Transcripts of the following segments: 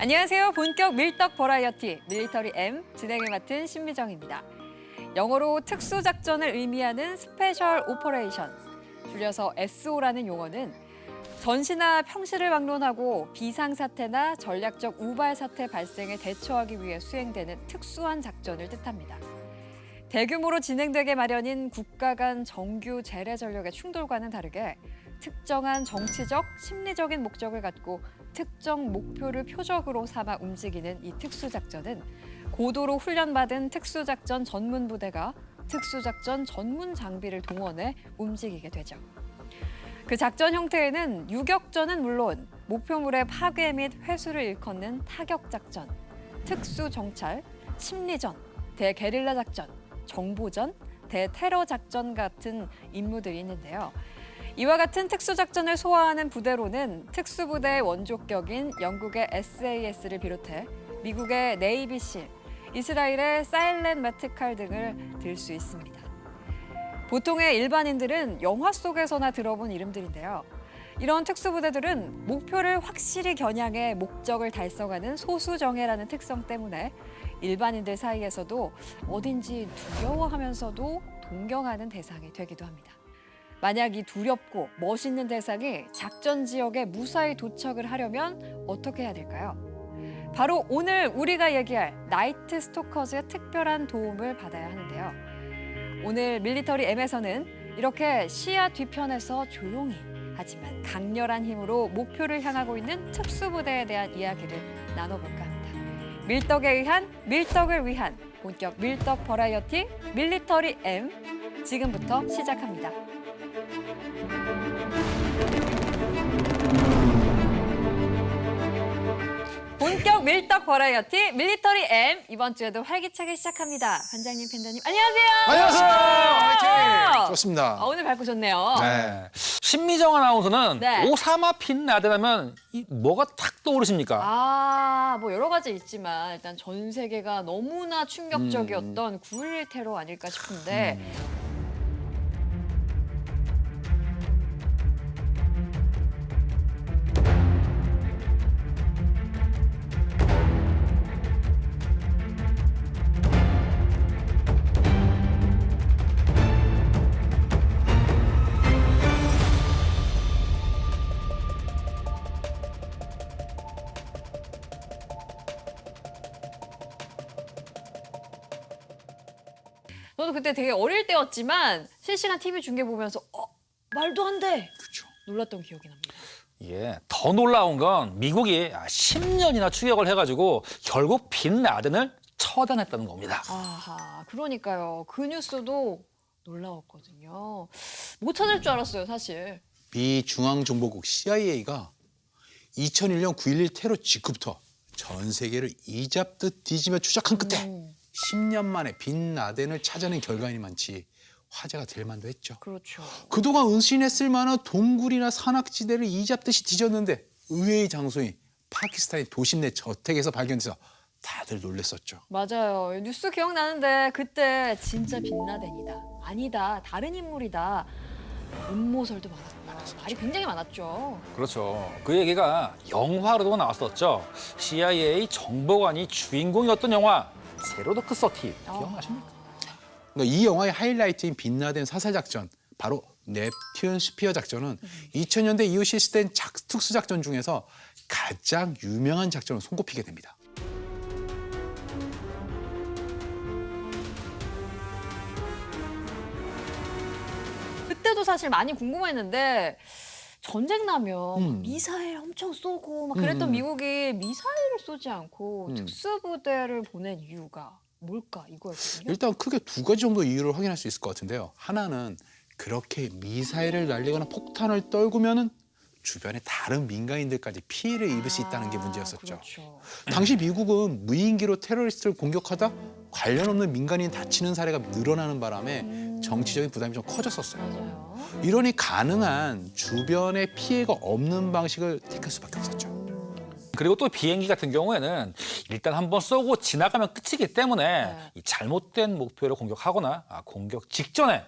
안녕하세요. 본격 밀떡 버라이어티 밀리터리 M 진행을 맡은 신미정입니다. 영어로 특수작전을 의미하는 스페셜 오퍼레이션, 줄여서 SO라는 용어는 전시나 평시를 막론하고 비상사태나 전략적 우발사태 발생에 대처하기 위해 수행되는 특수한 작전을 뜻합니다. 대규모로 진행되게 마련인 국가 간 정규 재래 전력의 충돌과는 다르게 특정한 정치적, 심리적인 목적을 갖고 특정 목표를 표적으로 삼아 움직이는 이 특수작전은 고도로 훈련받은 특수작전 전문 부대가 특수작전 전문 장비를 동원해 움직이게 되죠. 그 작전 형태에는 유격전은 물론 목표물의 파괴 및 회수를 일컫는 타격작전, 특수정찰, 심리전, 대게릴라 작전, 정보전, 대테러 작전 같은 임무들이 있는데요. 이와 같은 특수작전을 소화하는 부대로는 특수부대의 원조격인 영국의 SAS를 비롯해 미국의 네이비실, 이스라엘의 사일렌트 메트칼 등을 들 수 있습니다. 보통의 일반인들은 영화 속에서나 들어본 이름들인데요. 이런 특수부대들은 목표를 확실히 겨냥해 목적을 달성하는 소수정예라는 특성 때문에 일반인들 사이에서도 어딘지 두려워하면서도 동경하는 대상이 되기도 합니다. 만약 이 두렵고 멋있는 대상이 작전 지역에 무사히 도착을 하려면 어떻게 해야 될까요? 바로 오늘 우리가 얘기할 나이트 스토커즈의 특별한 도움을 받아야 하는데요. 오늘 밀리터리 M에서는 이렇게 시야 뒤편에서 조용히 하지만 강렬한 힘으로 목표를 향하고 있는 특수부대에 대한 이야기를 나눠볼까 합니다. 밀떡에 의한 밀떡을 위한 본격 밀떡 버라이어티 밀리터리 M 지금부터 시작합니다. 본격 밀떡 버라이어티 밀리터리 M 이번 주에도 활기차게 시작합니다. 관장님, 팬더님 안녕하세요. 안녕하세요. 아, 좋습니다. 오늘 밝고 좋네요. 네. 신미정 아나운서는 네. 오사마 빈 라덴하면 뭐가 탁 떠오르십니까? 뭐 여러 가지 있지만 일단 전 세계가 너무나 충격적이었던 9.11 테러 아닐까 싶은데 저도 그때 되게 어릴 때였지만 실시간 TV 중계 보면서 말도 안 돼! 그렇죠. 놀랐던 기억이 납니다. 예, 더 놀라운 건 미국이 10년이나 추격을 해가지고 결국 빈 라덴을 처단했다는 겁니다. 아하, 그러니까요. 그 뉴스도 놀라웠거든요. 못 찾을 줄 알았어요, 사실. 미 중앙정보국 CIA가 2001년 9.11 테러 직후부터 전 세계를 이잡듯 뒤지며 추적한 끝에 10년 만에 빈 라덴을 찾아낸 결과이만치 화제가 될 만도 했죠. 그렇죠. 그동안 은신했을 만한 동굴이나 산악지대를 이잡듯이 뒤졌는데 의외의 장소인 파키스탄의 도심 내 저택에서 발견돼서 다들 놀랐었죠. 맞아요. 뉴스 기억나는데 그때 진짜 빈라덴이다. 아니다. 다른 인물이다. 음모설도 많았고 말이 굉장히 많았죠. 그렇죠. 그 얘기가 영화로도 나왔었죠. CIA 정보관이 주인공이었던 영화 제로더크 서티 기억나십니까? 그러니까 이 영화의 하이라이트인 빈라덴 사살 작전, 바로 넵튠 스피어 작전은 2000년대 이후 실시된 특수작전 중에서 가장 유명한 작전으로 손꼽히게 됩니다. 그때도 사실 많이 궁금했는데 전쟁 나면 미사일 엄청 쏘고 막 그랬던 미국이 미사일을 쏘지 않고 특수부대를 보낸 이유가 뭘까 이거였거든요. 일단 크게 두 가지 정도 이유를 확인할 수 있을 것 같은데요. 하나는 그렇게 미사일을 날리거나 폭탄을 떨구면은 주변에 다른 민간인들까지 피해를 입을 수 있다는 게 문제였었죠. 그렇죠. 당시 미국은 무인기로 테러리스트를 공격하다 관련 없는 민간인이 다치는 사례가 늘어나는 바람에 정치적인 부담이 좀 커졌었어요. 맞아요. 이러니 가능한 주변에 피해가 없는 방식을 택할 수밖에 없었죠. 그리고 또 비행기 같은 경우에는 일단 한번 쏘고 지나가면 끝이기 때문에 네. 이 잘못된 목표를 공격하거나 공격 직전에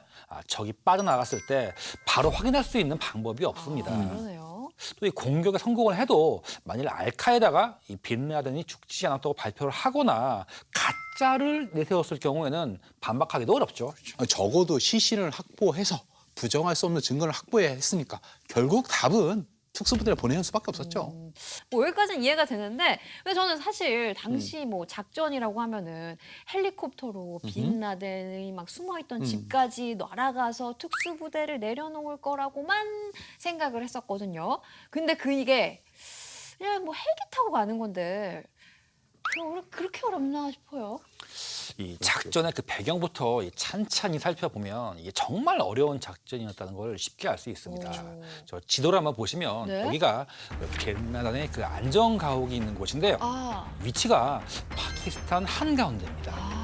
적이 빠져나갔을 때 바로 확인할 수 있는 방법이 없습니다. 그러네요. 또 이 공격에 성공을 해도 만일 알카에다가 이 빈라덴이 죽지 않았다고 발표를 하거나 가짜를 내세웠을 경우에는 반박하기도 어렵죠. 적어도 시신을 확보해서 부정할 수 없는 증거를 확보해야 했으니까 결국 답은 특수부대를 보내는 수밖에 없었죠. 뭐 여기까지는 이해가 되는데 근데 저는 사실 당시 뭐 작전이라고 하면은 헬리콥터로 빈라덴이 막 숨어있던 집까지 날아가서 특수부대를 내려놓을 거라고만 생각을 했었거든요. 근데 이게 그냥 뭐 헬기 타고 가는 건데 그렇게 어렵나 싶어요. 이 작전의 그 배경부터 이 찬찬히 살펴보면 이게 정말 어려운 작전이었다는 걸 쉽게 알 수 있습니다. 오. 저 지도를 한번 보시면 네? 여기가 빈라덴의 그 안전 가옥이 있는 곳인데요. 아, 위치가 파키스탄 한가운데입니다.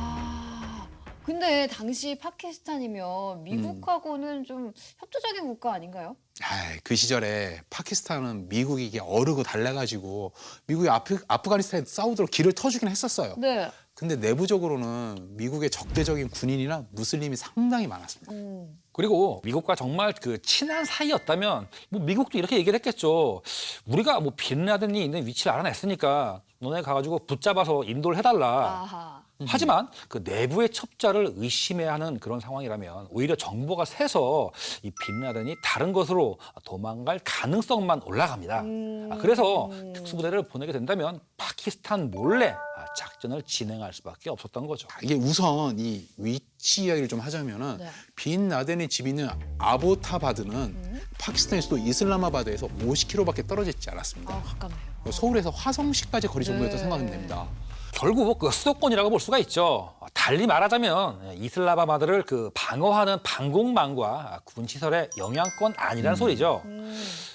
근데 당시 파키스탄이면 미국하고는 좀 협조적인 국가 아닌가요? 그 시절에 파키스탄은 미국이 이게 어르고 달래가지고 미국이 아프가니스탄에 싸우도록 길을 터주긴 했었어요. 네. 근데 내부적으로는 미국의 적대적인 군인이나 무슬림이 상당히 많았습니다. 그리고 미국과 정말 그 친한 사이였다면 뭐 미국도 이렇게 얘기를 했겠죠. 우리가 뭐 빈라덴이 있는 위치를 알아냈으니까 너네 가가지고 붙잡아서 인도를 해달라. 아하. 하지만 그 내부의 첩자를 의심해야 하는 그런 상황이라면 오히려 정보가 새서 이 빈라덴이 다른 곳으로 도망갈 가능성만 올라갑니다. 그래서 특수부대를 보내게 된다면 파키스탄 몰래 작전을 진행할 수밖에 없었던 거죠. 이게 우선 이 위치 이야기를 좀 하자면은 네. 빈 라덴의 집이 있는 아보타바드는 파키스탄의 수도 이슬라마바드에서 50km밖에 떨어져 있지 않았습니다. 가깝네요. 서울에서 화성시까지 거리 정도였다고 생각하면 됩니다. 결국 그 수도권이라고 볼 수가 있죠. 달리 말하자면 이슬라마바드를 그 방어하는 방공망과 군시설의 영향권 아니라는 소리죠.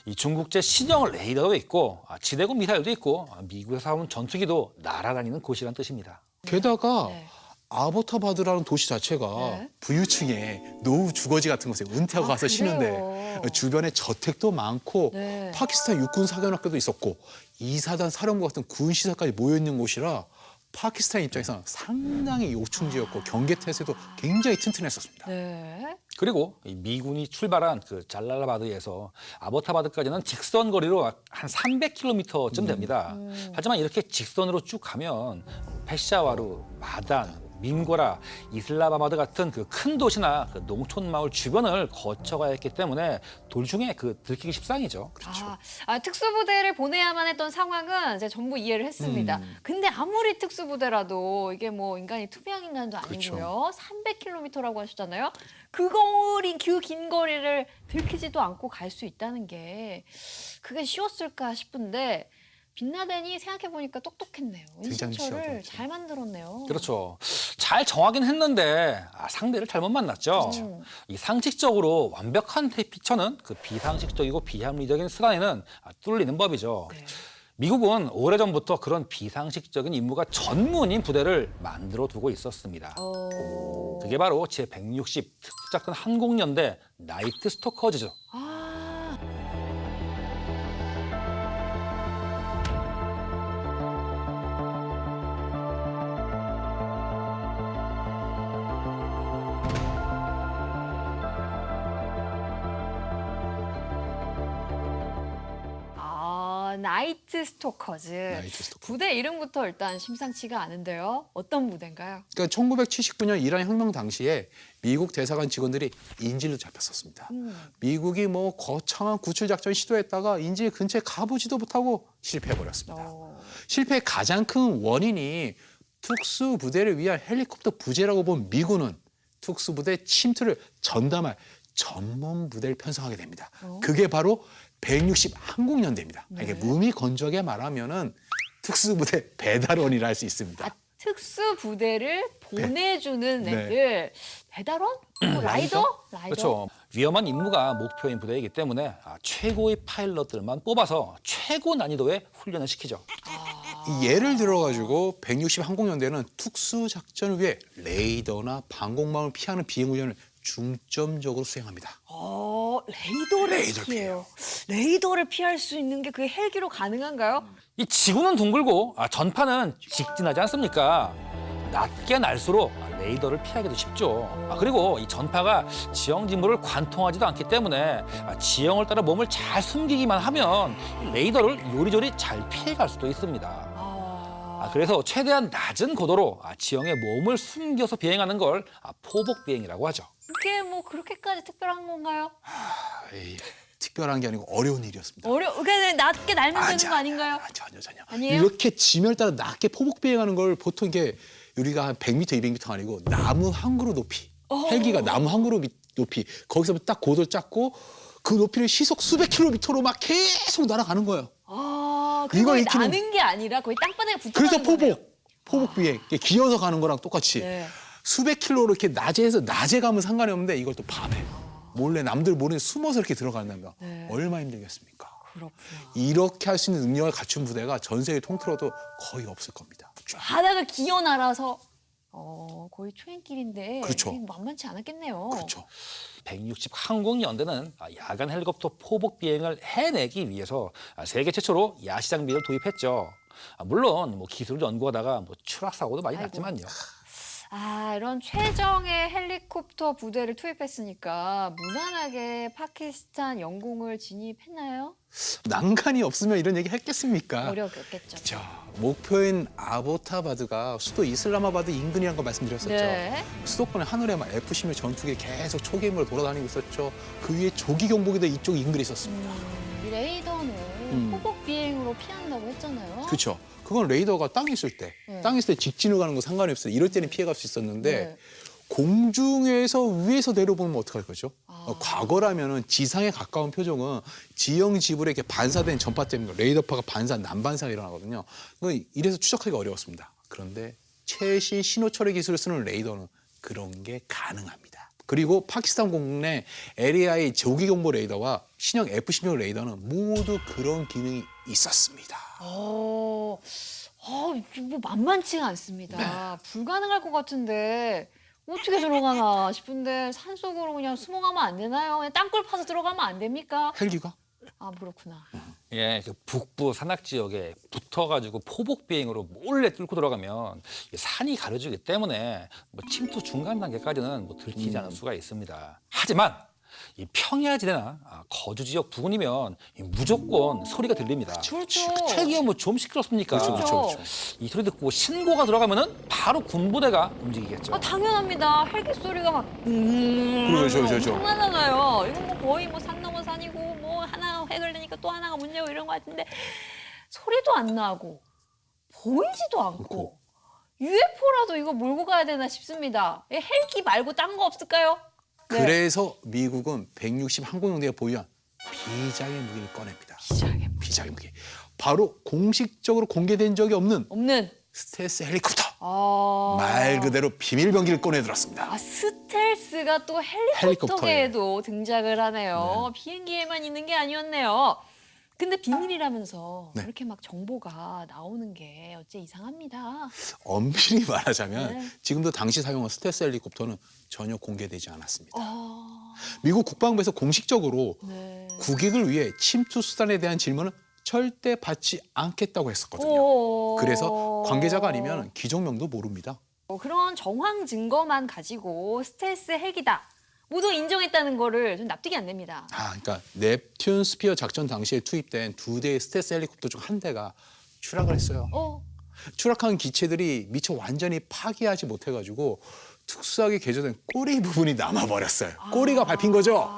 이 중국제 신형 레이더도 있고 지대공 미사일도 있고 미국에서 사온 전투기도 날아다니는 곳이란 뜻입니다. 게다가 네. 아보타바드라는 도시 자체가 네. 부유층의 노후 주거지 같은 곳에 은퇴하고 가서 쉬는데 그래요? 주변에 저택도 많고 네. 파키스탄 육군 사관학교도 있었고 이사단 사령부 같은 군 시설까지 모여 있는 곳이라 파키스탄 입장에서는 상당히 요충지였고 경계 태세도 굉장히 튼튼했었습니다. 네. 그리고 이 미군이 출발한 그 잘랄라바드에서 아보타바드까지는 직선 거리로 한 300km쯤 됩니다. 하지만 이렇게 직선으로 쭉 가면 페샤와르, 마단, 민고라, 이슬라마바드 같은 그 큰 도시나 그 농촌 마을 주변을 거쳐가야 했기 때문에 도중에 그 들키기 십상이죠. 특수부대를 보내야만 했던 상황은 이제 전부 이해를 했습니다. 근데 아무리 특수부대라도 이게 뭐 인간이 투명 인간도 아니고요. 300km라고 하셨잖아요. 그 긴 거리를 들키지도 않고 갈 수 있다는 게 그게 쉬웠을까 싶은데 빈라덴이 생각해보니까 똑똑했네요. 굉장히 은신처를 쉬워졌죠. 잘 만들었네요. 그렇죠. 잘 정하긴 했는데 상대를 잘못 만났죠. 이 상식적으로 완벽한 피처는 그 비상식적이고 비합리적인 수단에는 뚫리는 법이죠. 네. 미국은 오래전부터 그런 비상식적인 임무가 전문인 부대를 만들어 두고 있었습니다. 그게 바로 제160 특수작전 항공연대 나이트 스토커즈죠. 나이트 스토커즈. 나이트 스토커즈. 부대 이름부터 일단 심상치가 않은데요. 어떤 부대인가요? 그러니까 1979년 이란 혁명 당시에 미국 대사관 직원들이 인질로 잡혔었습니다. 미국이 뭐 거창한 구출 작전 시도했다가 인질 근처에 가보지도 못하고 실패해버렸습니다. 실패의 가장 큰 원인이 특수부대를 위한 헬리콥터 부재라고 본 미군은 특수부대 침투를 전담할 전문 부대를 편성하게 됩니다. 그게 바로 160 항공연대입니다. 이게 무미건조하게 말하면은 특수부대 배달원이라 할 수 있습니다. 특수부대를 보내주는 네. 애들. 배달원? 뭐 라이더? 라이더? 그렇죠. 위험한 임무가 목표인 부대이기 때문에 최고의 파일럿들만 뽑아서 최고 난이도의 훈련을 시키죠. 이 예를 들어가지고 160 항공연대는 특수작전을 위해 레이더나 방공망을 피하는 비행훈련을 중점적으로 수행합니다. 레이더를 피해요. 레이더를 피할 수 있는 게 그게 헬기로 가능한가요? 이 지구는 둥글고 전파는 직진하지 않습니까? 낮게 날수록 레이더를 피하기도 쉽죠. 그리고 이 전파가 지형 지물을 관통하지도 않기 때문에 지형을 따라 몸을 잘 숨기기만 하면 이 레이더를 요리조리 잘 피해갈 수도 있습니다. 그래서 최대한 낮은 고도로 지형에 몸을 숨겨서 비행하는 걸 포복 비행이라고 하죠. 그게 뭐 그렇게까지 특별한 건가요? 에이, 특별한 게 아니고 어려운 일이었습니다. 그냥 낮게 날면 되는 자, 거 아닌가요? 전혀. 아니에요? 이렇게 지면을 따라 낮게 포복 비행하는 걸 보통 이게 우리가 한 100m, 200m 아니고 나무 한 그루 높이. 헬기가 나무 한 그루 높이. 거기서 딱 고도를 짰고 그 높이를 시속 수백 킬로미터로 막 계속 날아가는 거예요. 그리고 이걸 익히는- 나는 게 아니라 거의 땅바닥에 붙어 그래서 가는 거네요. 포복 비행. 이게 기어서 가는 거랑 똑같이 네. 수백 킬로로 이렇게 낮에 가면 상관이 없는데 이걸 또 밤에 몰래 남들 모르는 숨어서 이렇게 들어간다면 네. 얼마 힘들겠습니까? 그렇구나. 이렇게 할 수 있는 능력을 갖춘 부대가 전 세계 통틀어도 거의 없을 겁니다. 쫙. 바다가 기어 날아서 거의 초행길인데 그렇죠. 이게 만만치 않았겠네요. 그렇죠. 160 항공연대는 야간 헬리콥터 포복 비행을 해내기 위해서 세계 최초로 야시장비를 도입했죠. 물론 뭐 기술을 연구하다가 뭐 추락 사고도 많이 아이고. 났지만요. 이런 최정의 헬리콥터 부대를 투입했으니까 무난하게 파키스탄 영공을 진입했나요? 난간이 없으면 이런 얘기 했겠습니까? 어려웠겠죠. 자, 목표인 아보타바드가 수도 이슬라마바드 인근이라는 거 말씀드렸었죠. 네. 수도권의 하늘에 막 F-16 전투기 계속 초계물로 돌아다니고 있었죠. 그 위에 조기 경보기도 이쪽 인근에 있었습니다. 이 레이더는 포복 비행으로 피한다고 했잖아요. 그렇죠. 그건 레이더가 땅에 있을 때, 네. 땅에 있을 때 직진을 가는 거 상관이 없어요. 이럴 때는 피해갈 수 있었는데 네. 공중에서 위에서 내려보면 어떡할 거죠? 과거라면은 지상에 가까운 표적은 지형 지불에 이렇게 반사된 전파 때문에 레이더파가 난반사가 일어나거든요. 이래서 추적하기가 어려웠습니다. 그런데 최신 신호 처리 기술을 쓰는 레이더는 그런 게 가능합니다. 그리고 파키스탄 공군 내 LAI 조기 경보 레이더와 신형 F-16 레이더는 모두 그런 기능이 있었습니다. 이게 뭐 만만치가 않습니다. 불가능할 것 같은데 어떻게 들어가나 싶은데 산속으로 그냥 숨어가면 안 되나요? 그냥 땅굴 파서 들어가면 안 됩니까? 헬기가? 그렇구나. 예, 그 북부 산악 지역에 붙어가지고 포복 비행으로 몰래 뚫고 들어가면 이 산이 가려지기 때문에 뭐 침투 중간 단계까지는 뭐 들키지 않을 수가 있습니다. 하지만 이 평야 지대나 거주 지역 부근이면 무조건 소리가 들립니다. 그렇죠. 헬기가 뭐 좀 시끄럽습니까? 그렇죠. 이 소리 듣고 신고가 들어가면은 바로 군부대가 움직이겠죠. 당연합니다. 헬기 소리가 막 그렇죠. 엄청나잖아요. 이건 뭐 거의 뭐 산 넘어 산이고 뭐 하나 획을내니까 또 하나가 문제고 이런 것 같은데 소리도 안 나고 보이지도 않고 UFO라도 이거 몰고 가야 되나 싶습니다. 헬기 말고 딴 거 없을까요? 네. 그래서 미국은 160 항공용대가 보유한 비장의 무기를 꺼냅니다. 비장의 무기. 바로 공식적으로 공개된 적이 없는 스텔스 헬리콥터. 말 그대로 비밀 병기를 꺼내들었습니다. 스텔스가 또 헬리콥터계에도 등장을 하네요. 비행기에만 있는 게 아니었네요. 근데 비밀이라면서 이렇게 막 정보가 나오는 게 어째 이상합니다. 엄밀히 말하자면 지금도 당시 사용한 스텔스 헬리콥터는 전혀 공개되지 않았습니다. 미국 국방부에서 공식적으로 국익을 위해 침투 수단에 대한 질문은 절대 받지 않겠다고 했었거든요. 그래서 관계자가 아니면 기종명도 모릅니다. 그런 정황 증거만 가지고 스텔스 헬기다. 모두 인정했다는 거를 좀 납득이 안 됩니다. 그러니까 넵튠 스피어 작전 당시에 투입된 2대의 스텔스 헬리콥터 중 한 대가 추락을 했어요. 추락한 기체들이 미처 완전히 파괴하지 못해가지고 특수하게 개조된 꼬리 부분이 남아버렸어요. 꼬리가 밟힌 거죠.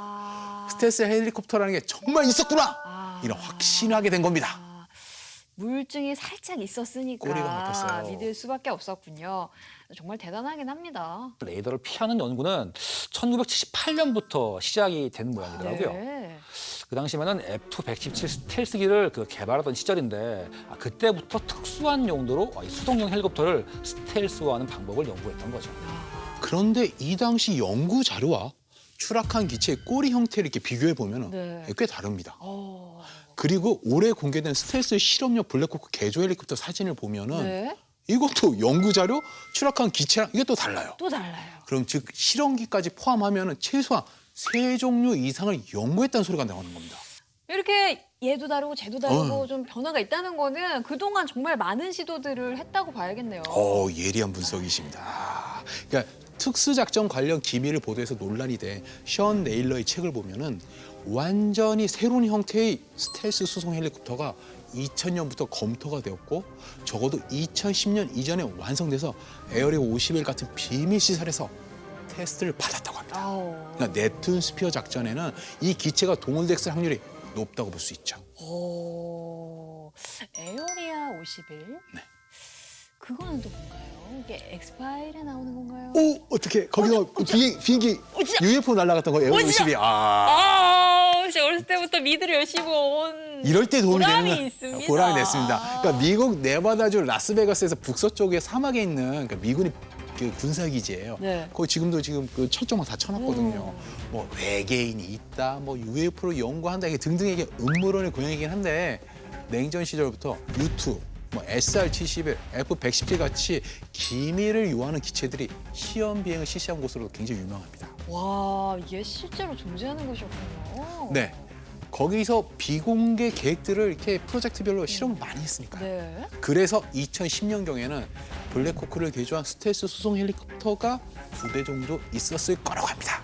스텔스 헬리콥터라는 게 정말 있었구나. 이런 확신하게 된 겁니다. 물증이 살짝 있었으니까 꼬리가 밟혔어요. 믿을 수밖에 없었군요. 정말 대단하긴 합니다. 레이더를 피하는 연구는 1978년부터 시작이 된 모양이더라고요. 그 당시에는 F-117 스텔스기를 개발하던 시절인데 그때부터 특수한 용도로 이 수동형 헬리콥터를 스텔스화하는 방법을 연구했던 거죠. 그런데 이 당시 연구 자료와 추락한 기체의 꼬리 형태를 이렇게 비교해 보면 꽤 다릅니다. 그리고 올해 공개된 스텔스 실험용 블랙호크 개조 헬리콥터 사진을 보면은 이것도 연구 자료, 추락한 기체랑 이게 또 달라요. 또 달라요. 그럼 즉 실험기까지 포함하면은 최소한 3종류 이상을 연구했다는 소리가 나오는 겁니다. 이렇게 얘도 다르고 쟤도 다르고 좀 변화가 있다는 거는 그동안 정말 많은 시도들을 했다고 봐야겠네요. 예리한 분석이십니다. 그러니까 특수작전 관련 기밀을 보도해서 논란이 된 션 네일러의 책을 보면은 완전히 새로운 형태의 스텔스 수송 헬리콥터가 2000년부터 검토가 되었고 적어도 2010년 이전에 완성돼서 에어리어 51 같은 비밀 시설에서 테스트를 받았다고 합니다. 그러니까 넵튠 스피어 작전에는 이 기체가 동원됐을 확률이 높다고 볼 수 있죠. 에어리아 51? 네. 그거는 또 뭔가요? 이게 엑스파일에 나오는 건가요? 어떻게 거기서 비행기 UFO 날아갔던 거 에어리어 52. 제가 어렸을 때부터 미드를 열심히 온 이럴 때 도움이 보람이 되는 있습니다. 보람이 됐습니다. 그러니까 미국 네바다주 라스베가스에서 북서쪽에 사막에 있는 그러니까 미군이 그 군사기지예요. 네. 거기 지금도 그 철조망 다 쳐놨거든요. 뭐 외계인이 있다, 뭐 UFO를 연구한다 이게 등등의 음모론의 고향이긴 한데 냉전 시절부터 U2, 뭐 SR-71, F-117 같이 기밀을 요하는 기체들이 시험 비행을 실시한 곳으로 굉장히 유명합니다. 와, 이게 실제로 존재하는 것이었군요. 네. 거기서 비공개 계획들을 이렇게 프로젝트별로 실험을 많이 했으니까요. 네. 그래서 2010년경에는 블랙호크를 개조한 스텔스 수송 헬리콥터가 2대 정도 있었을 거라고 합니다.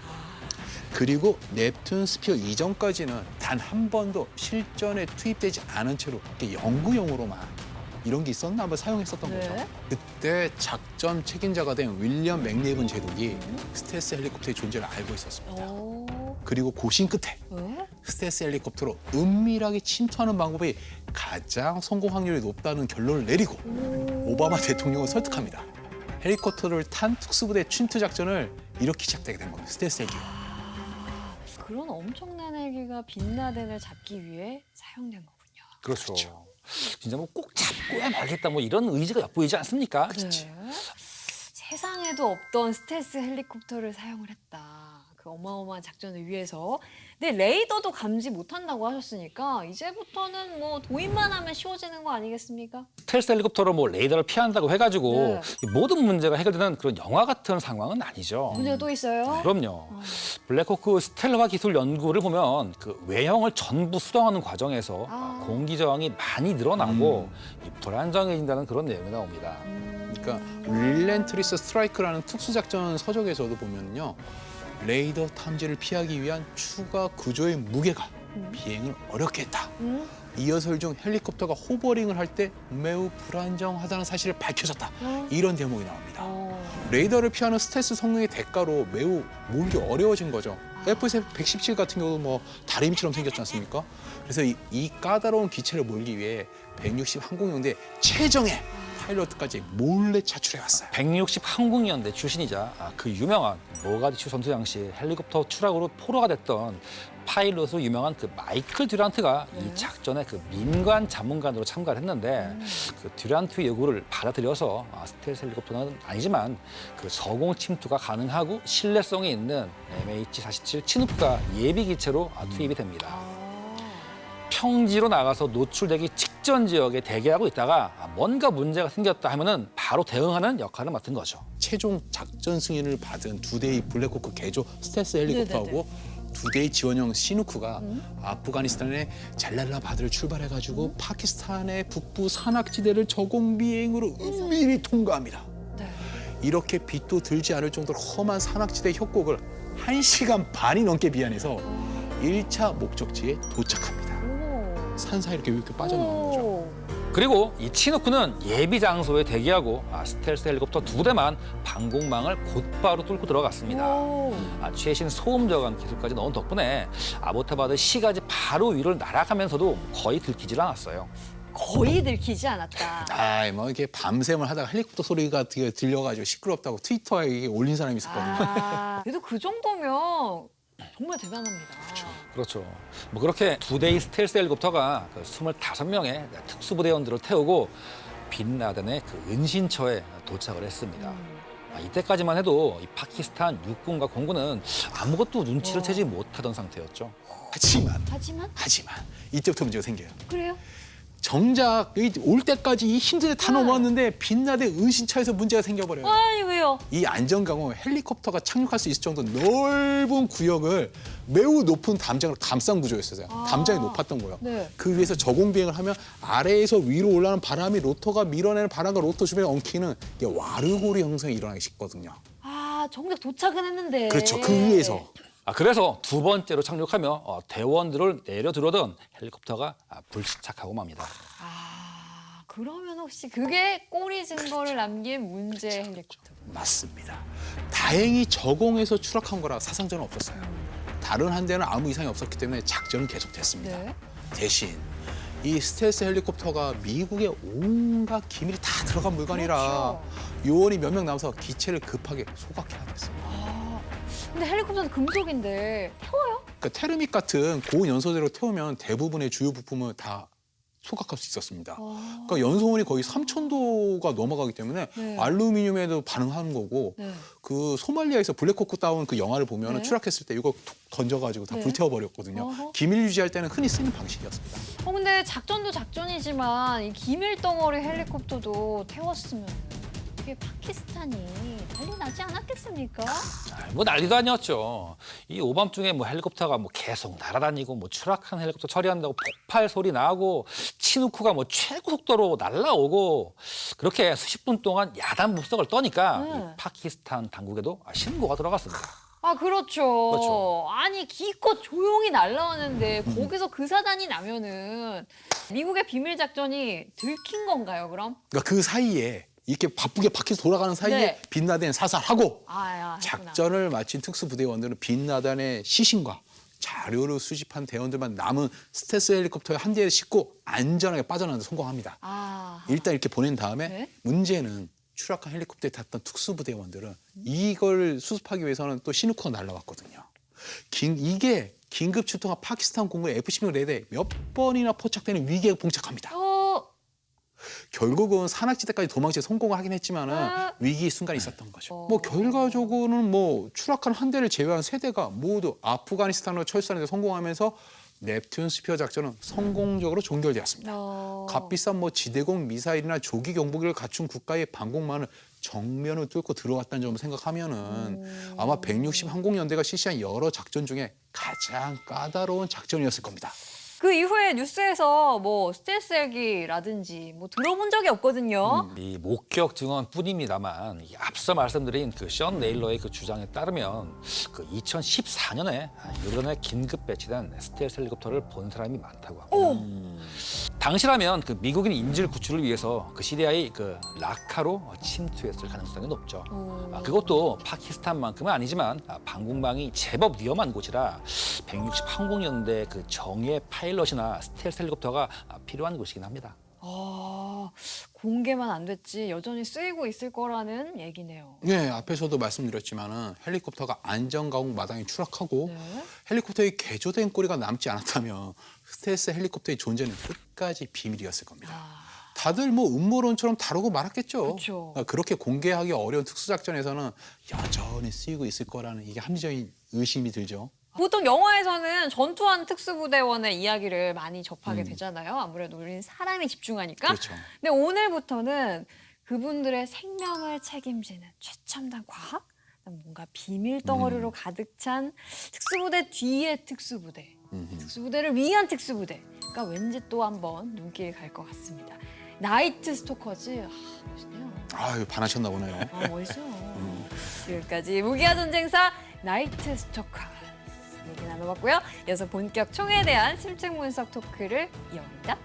그리고 넵튠 스피어 이전까지는 단 한 번도 실전에 투입되지 않은 채로 이렇게 연구용으로만 이런 게 있었나 한번 사용했었던 네. 거죠. 그때 작전 책임자가 된 윌리엄 맥레이븐 제독이 스텔스 헬리콥터의 존재를 알고 있었습니다. 그리고 고심 끝에 스텔스 헬리콥터로 은밀하게 침투하는 방법이 가장 성공 확률이 높다는 결론을 내리고 오바마 대통령을 설득합니다. 헬리콥터를 탄 특수부대 침투 작전을 이렇게 시작되게 된 겁니다. 스텔스 헬기가. 그런 엄청난 헬기가 빈라덴을 잡기 위해 사용된 거군요. 그렇죠. 그렇죠. 진짜 뭐 꼭 잡고야 말겠다 뭐 이런 의지가 엿보이지 않습니까? 네. 세상에도 없던 스텔스 헬리콥터를 사용을 했다. 그 어마어마한 작전을 위해서. 근데 레이더도 감지 못한다고 하셨으니까 이제부터는 뭐 도입만 하면 쉬워지는 거 아니겠습니까? 스텔스 헬리콥터로 뭐 레이더를 피한다고 해가지고 네. 이 모든 문제가 해결되는 그런 영화 같은 상황은 아니죠. 문제가 또 있어요? 그럼요. 블랙호크 스텔라 기술 연구를 보면 그 외형을 전부 수정하는 과정에서 공기 저항이 많이 늘어나고 이 불안정해진다는 그런 내용이 나옵니다. 그러니까 릴렌트리스 스트라이크라는 특수작전 서적에서도 보면요. 레이더 탐지를 피하기 위한 추가 구조의 무게가 비행을 어렵게 했다. 이 여설 중 헬리콥터가 호버링을 할 때 매우 불안정하다는 사실을 밝혀졌다. 이런 대목이 나옵니다. 레이더를 피하는 스텔스 성능의 대가로 매우 몰기 어려워진 거죠. F-117 같은 경우도 뭐 다리미처럼 생겼지 않습니까? 그래서 이 까다로운 기체를 몰기 위해 160 항공연대 최정예 파일럿까지 몰래 차출해왔어요. 160 항공연대 출신이자 그 유명한 모가디슈 전투 당시 헬리콥터 추락으로 포로가 됐던 파일럿으로 유명한 그 마이클 듀란트가 이 작전에 그 민간 자문관으로 참가를 했는데 그 듀란트의 요구를 받아들여서 스텔스 헬리콥터는 아니지만 그 저공 침투가 가능하고 신뢰성이 있는 MH-47 치누프가 예비 기체로 투입이 됩니다. 평지로 나가서 노출되기 직전 지역에 대기하고 있다가 뭔가 문제가 생겼다 하면은 바로 대응하는 역할을 맡은 거죠. 최종 작전 승인을 받은 2대의 블랙호크 개조 스텔스 헬리콥터하고 2대의 지원형 시누크가 아프가니스탄의 잘랄라바드를 출발해가지고 파키스탄의 북부 산악지대를 저공 비행으로 은밀히 통과합니다. 이렇게 빛도 들지 않을 정도로 험한 산악지대 협곡을 1시간 반이 넘게 비행해서 1차 목적지에 도착합니다. 산 사이 이렇게 빠져나오는 거죠. 그리고 이 치누크는 예비 장소에 대기하고 스텔스 헬리콥터 2대만 방공망을 곧바로 뚫고 들어갔습니다. 최신 소음 저감 기술까지 넣은 덕분에 아보타바드 시가지 바로 위를 날아가면서도 거의 들키질 않았어요. 거의 들키지 않았다. 뭐 이렇게 밤샘을 하다가 헬리콥터 소리가 들려가지고 시끄럽다고 트위터에 올린 사람이 있었거든요. 그래도 그 정도면 정말 대단합니다. 그렇죠. 뭐 그렇게 2대의 스텔스 헬리콥터가 그 25명의 특수부대원들을 태우고 빈라덴의 그 은신처에 도착을 했습니다. 이때까지만 해도 이 파키스탄 육군과 공군은 아무것도 눈치를 채지 못하던 상태였죠. 하지만 하지만 이때부터 문제가 생겨요. 그래요? 정작 올 때까지 이 힘든 데 다 넘어왔는데 빛나대 은신처에서 문제가 생겨버려요. 아니 왜요? 이 안전강은 헬리콥터가 착륙할 수 있을 정도 넓은 구역을 매우 높은 담장으로 감싼 구조였어요. 담장이 높았던 거예요. 네. 그 위에서 저공 비행을 하면 아래에서 위로 올라오는 바람이 로터가 밀어내는 바람과 로터 주변에 엉키는 이게 와르고리 형성이 일어나기 쉽거든요. 아 정작 도착은 했는데. 그렇죠. 그 위에서. 그래서 두 번째로 착륙하며 대원들을 내려 들어오던 헬리콥터가 불시착하고 맙니다. 아 그러면 혹시 그게 꼬리 증거를 남긴 문제 헬리콥터. 맞습니다. 다행히 저공에서 추락한 거라 사상자는 없었어요. 다른 한 대는 아무 이상이 없었기 때문에 작전은 계속됐습니다. 네. 대신 이 스텔스 헬리콥터가 미국의 온갖 기밀이 다 들어간 물건이라 그렇죠. 요원이 몇 명 남아서 기체를 급하게 소각해야 됐습니다. 근데 헬리콥터는 금속인데 태워요? 그러니까 테르믹 같은 고연소재로 태우면 대부분의 주요 부품을 다 소각할 수 있었습니다. 그러니까 연소원이 거의 3,000도가 넘어가기 때문에 네. 알루미늄에도 반응하는 거고 네. 그 소말리아에서 블랙호크 다운 그 영화를 보면 네. 추락했을 때 이거 툭 던져가지고 다 네. 불태워버렸거든요. 어허. 기밀 유지할 때는 흔히 쓰는 방식이었습니다. 근데 작전도 작전이지만 이 기밀 덩어리 헬리콥터도 태웠으면 이게 파키스탄이 난리 나지 않았겠습니까? 뭐 난리도 아니었죠. 이 오밤중에 뭐 헬리콥터가 뭐 계속 날아다니고 뭐 추락한 헬리콥터 처리한다고 폭발 소리 나고 치누크가 뭐 최고 속도로 날아오고 그렇게 수십 분 동안 야단 묵석을 떠니까 네. 이 파키스탄 당국에도 신고가 들어갔습니다. 아 그렇죠. 그렇죠. 아니 기껏 조용히 날라왔는데 거기서 그 사단이 나면은 미국의 비밀 작전이 들킨 건가요? 그럼? 그러니까 그 사이에 이렇게 바쁘게 바퀴에서 돌아가는 사이에 네. 빈라덴 사살하고 했구나. 작전을 마친 특수부대원들은 빈라덴의 시신과 자료를 수집한 대원들만 남은 스텔스 헬리콥터에 한 대를 싣고 안전하게 빠져나가는 데 성공합니다. 아, 일단 이렇게 보낸 다음에 네. 문제는 추락한 헬리콥터에 탔던 특수부대원들은 이걸 수습하기 위해서는 또 시누크가 날라왔거든요. 이게 긴급 출동한 파키스탄 공군의 F-16 레이더에 몇 번이나 포착되는 위기에 봉착합니다. 결국은 산악지대까지 도망쳐 성공을 하긴 했지만은 위기의 순간이 있었던 거죠. 뭐 결과적으로는 뭐 추락한 한 대를 제외한 세 대가 모두 아프가니스탄으로 철수하는 데 성공하면서 넵튠 스피어 작전은 성공적으로 종결되었습니다. 값비싼 뭐 지대공 미사일이나 조기 경보기를 갖춘 국가의 방공망을 정면을 뚫고 들어왔다는 점을 생각하면은 아마 160 항공연대가 실시한 여러 작전 중에 가장 까다로운 작전이었을 겁니다. 그 이후에 뉴스에서 뭐 스텔스 헬기라든지 뭐 들어본 적이 없거든요. 이 목격 증언뿐입니다만 이 앞서 말씀드린 그 션 네일러의 그 주장에 따르면 그 2014년에 요르단에 긴급 배치된 스텔스 헬리콥터를 본 사람이 많다고 합니다. 당시라면 그 미국인 인질 구출을 위해서 그 시리아의 그 라카로 침투했을 가능성이 높죠. 그것도 파키스탄만큼은 아니지만 방공망이 제법 위험한 곳이라 160 항공연대 그 정예 파일럿이나 스텔스 헬리콥터가 필요한 곳이긴 합니다. 공개만 안 됐지 여전히 쓰이고 있을 거라는 얘기네요. 네, 앞에서도 말씀드렸지만은 헬리콥터가 안전가공 마당에 추락하고 네. 헬리콥터의 개조된 꼬리가 남지 않았다면 스텔스 헬리콥터의 존재는 끝까지 비밀이었을 겁니다. 다들 뭐 음모론처럼 다루고 말았겠죠. 그렇죠. 그렇게 공개하기 어려운 특수작전에서는 여전히 쓰이고 있을 거라는 이게 합리적인 의심이 들죠. 보통 영화에서는 전투한 특수부대원의 이야기를 많이 접하게 되잖아요. 아무래도 우리는 사람이 집중하니까. 그렇죠. 근데 오늘부터는 그분들의 생명을 책임지는 최첨단 과학, 뭔가 비밀 덩어리로 가득 찬 특수부대 뒤의 특수부대, 특수부대를 위한 특수부대. 그러니까 왠지 또 한번 눈길이 갈 것 같습니다. 나이트 스토커즈, 멋있네요. 아유, 반하셨나 보네요. 멋있어요. 지금까지 무기와 전쟁사 나이트 스토커 얘기 나눠봤고요. 이어서 본격 총에 대한 심층 분석 토크를 이어갑니다.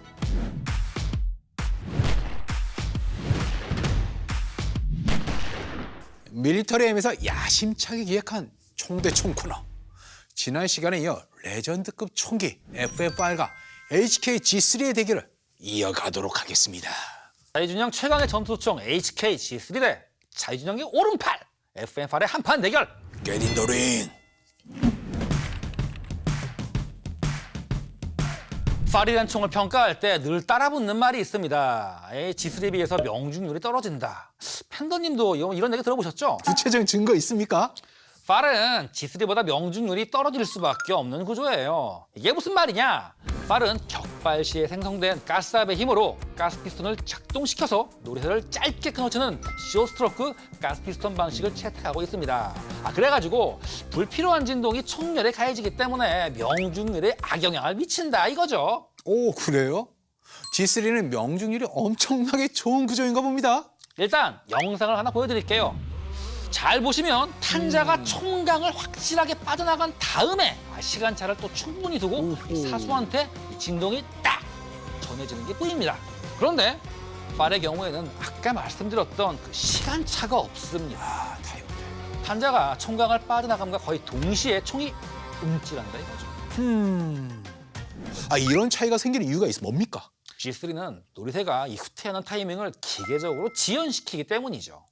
밀리터리 M에서 야심차게 기획한 총대 총 코너. 지난 시간에 이어 레전드급 총기 FF8과 HK G3의 대결을 이어가도록 하겠습니다. 자이준영 최강의 전투총 HK G3 대 자이준영의 오른팔 FM8의 한판 대결. Get in the ring. 팔이란 총을 평가할 때 늘 따라붙는 말이 있습니다. G3에 비해서 명중률이 떨어진다. 팬더님도 이런 얘기 들어보셨죠? 구체적인 증거 있습니까? 팔은 G3보다 명중률이 떨어질 수밖에 없는 구조예요. 이게 무슨 말이냐? 팔은 격발 시에 생성된 가스압의 힘으로 가스 피스톤을 작동시켜서 노리쇠를 짧게 끊어주는 쇼스트로크 가스 피스톤 방식을 채택하고 있습니다. 그래가지고 불필요한 진동이 총열에 가해지기 때문에 명중률에 악영향을 미친다 이거죠. 오, 그래요? G3는 명중률이 엄청나게 좋은 구조인가 봅니다. 일단 영상을 하나 보여드릴게요. 잘 보시면 탄자가 총강을 확실하게 빠져나간 다음에 시간차를 또 충분히 두고 이 사수한테 이 진동이 딱 전해지는 게 보입니다. 그런데 팔의 경우에는 아까 말씀드렸던 그 시간차가 없습니다. 다행이다. 탄자가 총강을 빠져나감과 거의 동시에 총이 움찔한다 이거죠. 이런 차이가 생기는 이유가 뭡니까? G3는 노리쇠가 이 후퇴하는 타이밍을 기계적으로 지연시키기 때문이죠.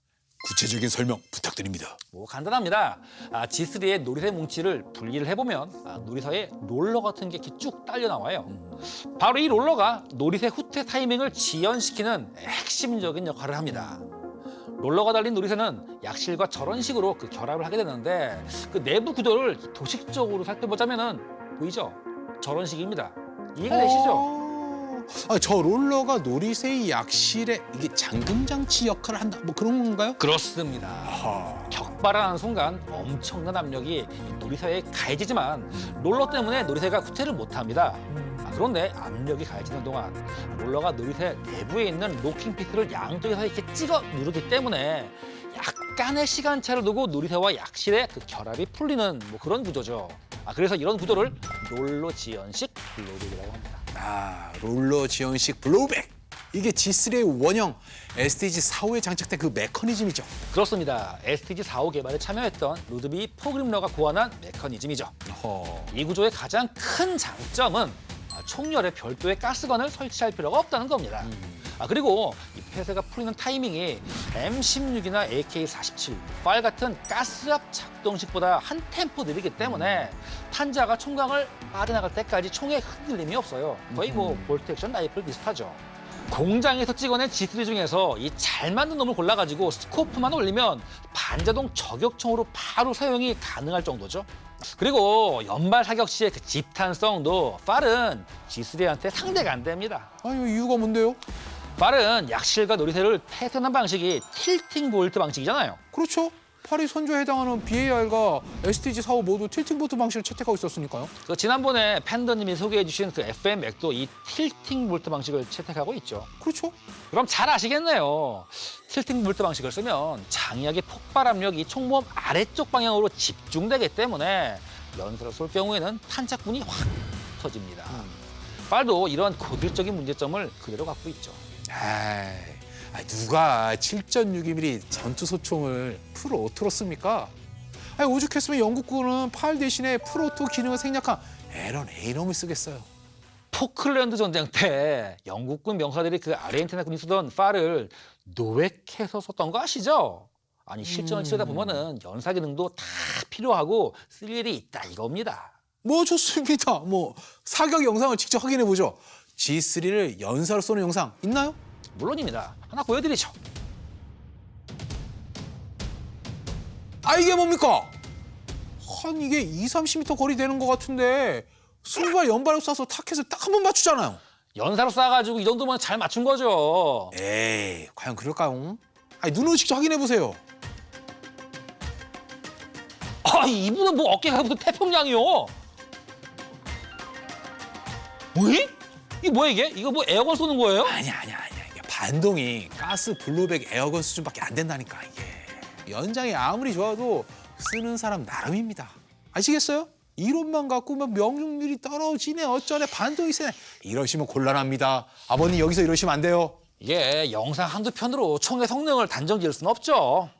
구체적인 설명 부탁드립니다. 간단합니다. G3의 노리쇠 뭉치를 분리를 해보면 노리쇠에 롤러 같은 게 이렇게 쭉 딸려 나와요. 바로 이 롤러가 노리쇠 후퇴 타이밍을 지연시키는 핵심적인 역할을 합니다. 롤러가 달린 노리쇠는 약실과 저런 식으로 그 결합을 하게 되는데 그 내부 구조를 도식적으로 살펴보자면은 보이죠? 저런 식입니다. 이해가 되시죠? 저 롤러가 노리쇠의 약실에 이게 잠금 장치 역할을 한다. 뭐 그런 건가요? 그렇습니다. 격발하는 순간 엄청난 압력이 노리쇠에 가해지지만 롤러 때문에 노리쇠가 후퇴를 못합니다. 그런데 압력이 가해지는 동안 롤러가 노리쇠 내부에 있는 로킹 피스를 양쪽에서 이렇게 찍어 누르기 때문에 약간의 시간차를 두고 노리쇠와 약실의 그 결합이 풀리는 뭐 그런 구조죠. 그래서 이런 구조를 롤러 지연식 블로우백이라고 합니다. 롤러 지연식 블로우백. 이게 G3의 원형 STG45에 장착된 그 메커니즘이죠. 그렇습니다. STG45 개발에 참여했던 루드비 포그림러가 고안한 메커니즘이죠. 이 구조의 가장 큰 장점은 총열에 별도의 가스건을 설치할 필요가 없다는 겁니다. 그리고 이 폐쇄가 풀리는 타이밍이 M16이나 AK-47, 팔 같은 가스압 작동식보다 한 템포 느리기 때문에 탄자가 총강을 빠져나갈 때까지 총에 흔들림이 없어요. 거의 뭐 볼트 액션 라이플 비슷하죠. 공장에서 찍어낸 G3 중에서 이 잘 맞는 놈을 골라가지고 스코프만 올리면 반자동 저격총으로 바로 사용이 가능할 정도죠. 그리고 연발 사격 시의 그 집탄성도 팔은 G3한테 상대가 안 됩니다. 이유가 뭔데요? 팔은 약실과 노리쇠를 폐쇄하는 방식이 틸팅 볼트 방식이잖아요. 그렇죠. 팔이 선조에 해당하는 BAR과 STG45 모두 틸팅 볼트 방식을 채택하고 있었으니까요. 지난번에 팬더님이 소개해주신 그 FM 맥도 이 틸팅 볼트 방식을 채택하고 있죠. 그렇죠. 그럼 잘 아시겠네요. 틸팅 볼트 방식을 쓰면 장약의 폭발 압력이 총몸 아래쪽 방향으로 집중되기 때문에 연사를 쏠 경우에는 탄착군이 확 터집니다. 팔도 이런 고질적인 문제점을 그대로 갖고 있죠. 누가 7.62mm 전투 소총을 풀오토로 씁니까? 오죽했으면 영국군은 팔 대신에 풀오토 기능을 생략한 에런 A놈을 쓰겠어요. 포클랜드 전쟁 때 영국군 명사들이 그 아르헨티나군이 쓰던 팔을 노획해서 썼던 거 아시죠? 실전을 치르다 보면은 연사 기능도 다 필요하고 쓸 일이 있다 이겁니다. 좋습니다. 사격 영상을 직접 확인해 보죠. G3를 연사로 쏘는 영상 있나요? 물론입니다. 하나 보여드리죠. 이게 뭡니까? 이게 20-30m 거리 되는 것 같은데 승부와 연발을 쏴서 타켓을 딱 한 번 맞추잖아요. 연사로 쏴가지고 이 정도면 잘 맞춘 거죠. 에이, 과연 그럴까요? 눈으로 직접 확인해 보세요. 이분은 뭐 어깨가 무슨 태평양이요? 뭐이? 이게 뭐야 이게? 이거 뭐 에어건 쏘는 거예요? 아니야. 이게 반동이 가스 블로백 에어건 수준밖에 안 된다니까 이게. 연장이 아무리 좋아도 쓰는 사람 나름입니다. 아시겠어요? 이론만 갖고 명중률이 떨어지네 어쩌네 반동이 세네 이러시면 곤란합니다. 아버님 여기서 이러시면 안 돼요. 이게 영상 한두 편으로 총의 성능을 단정 지을 수는 없죠.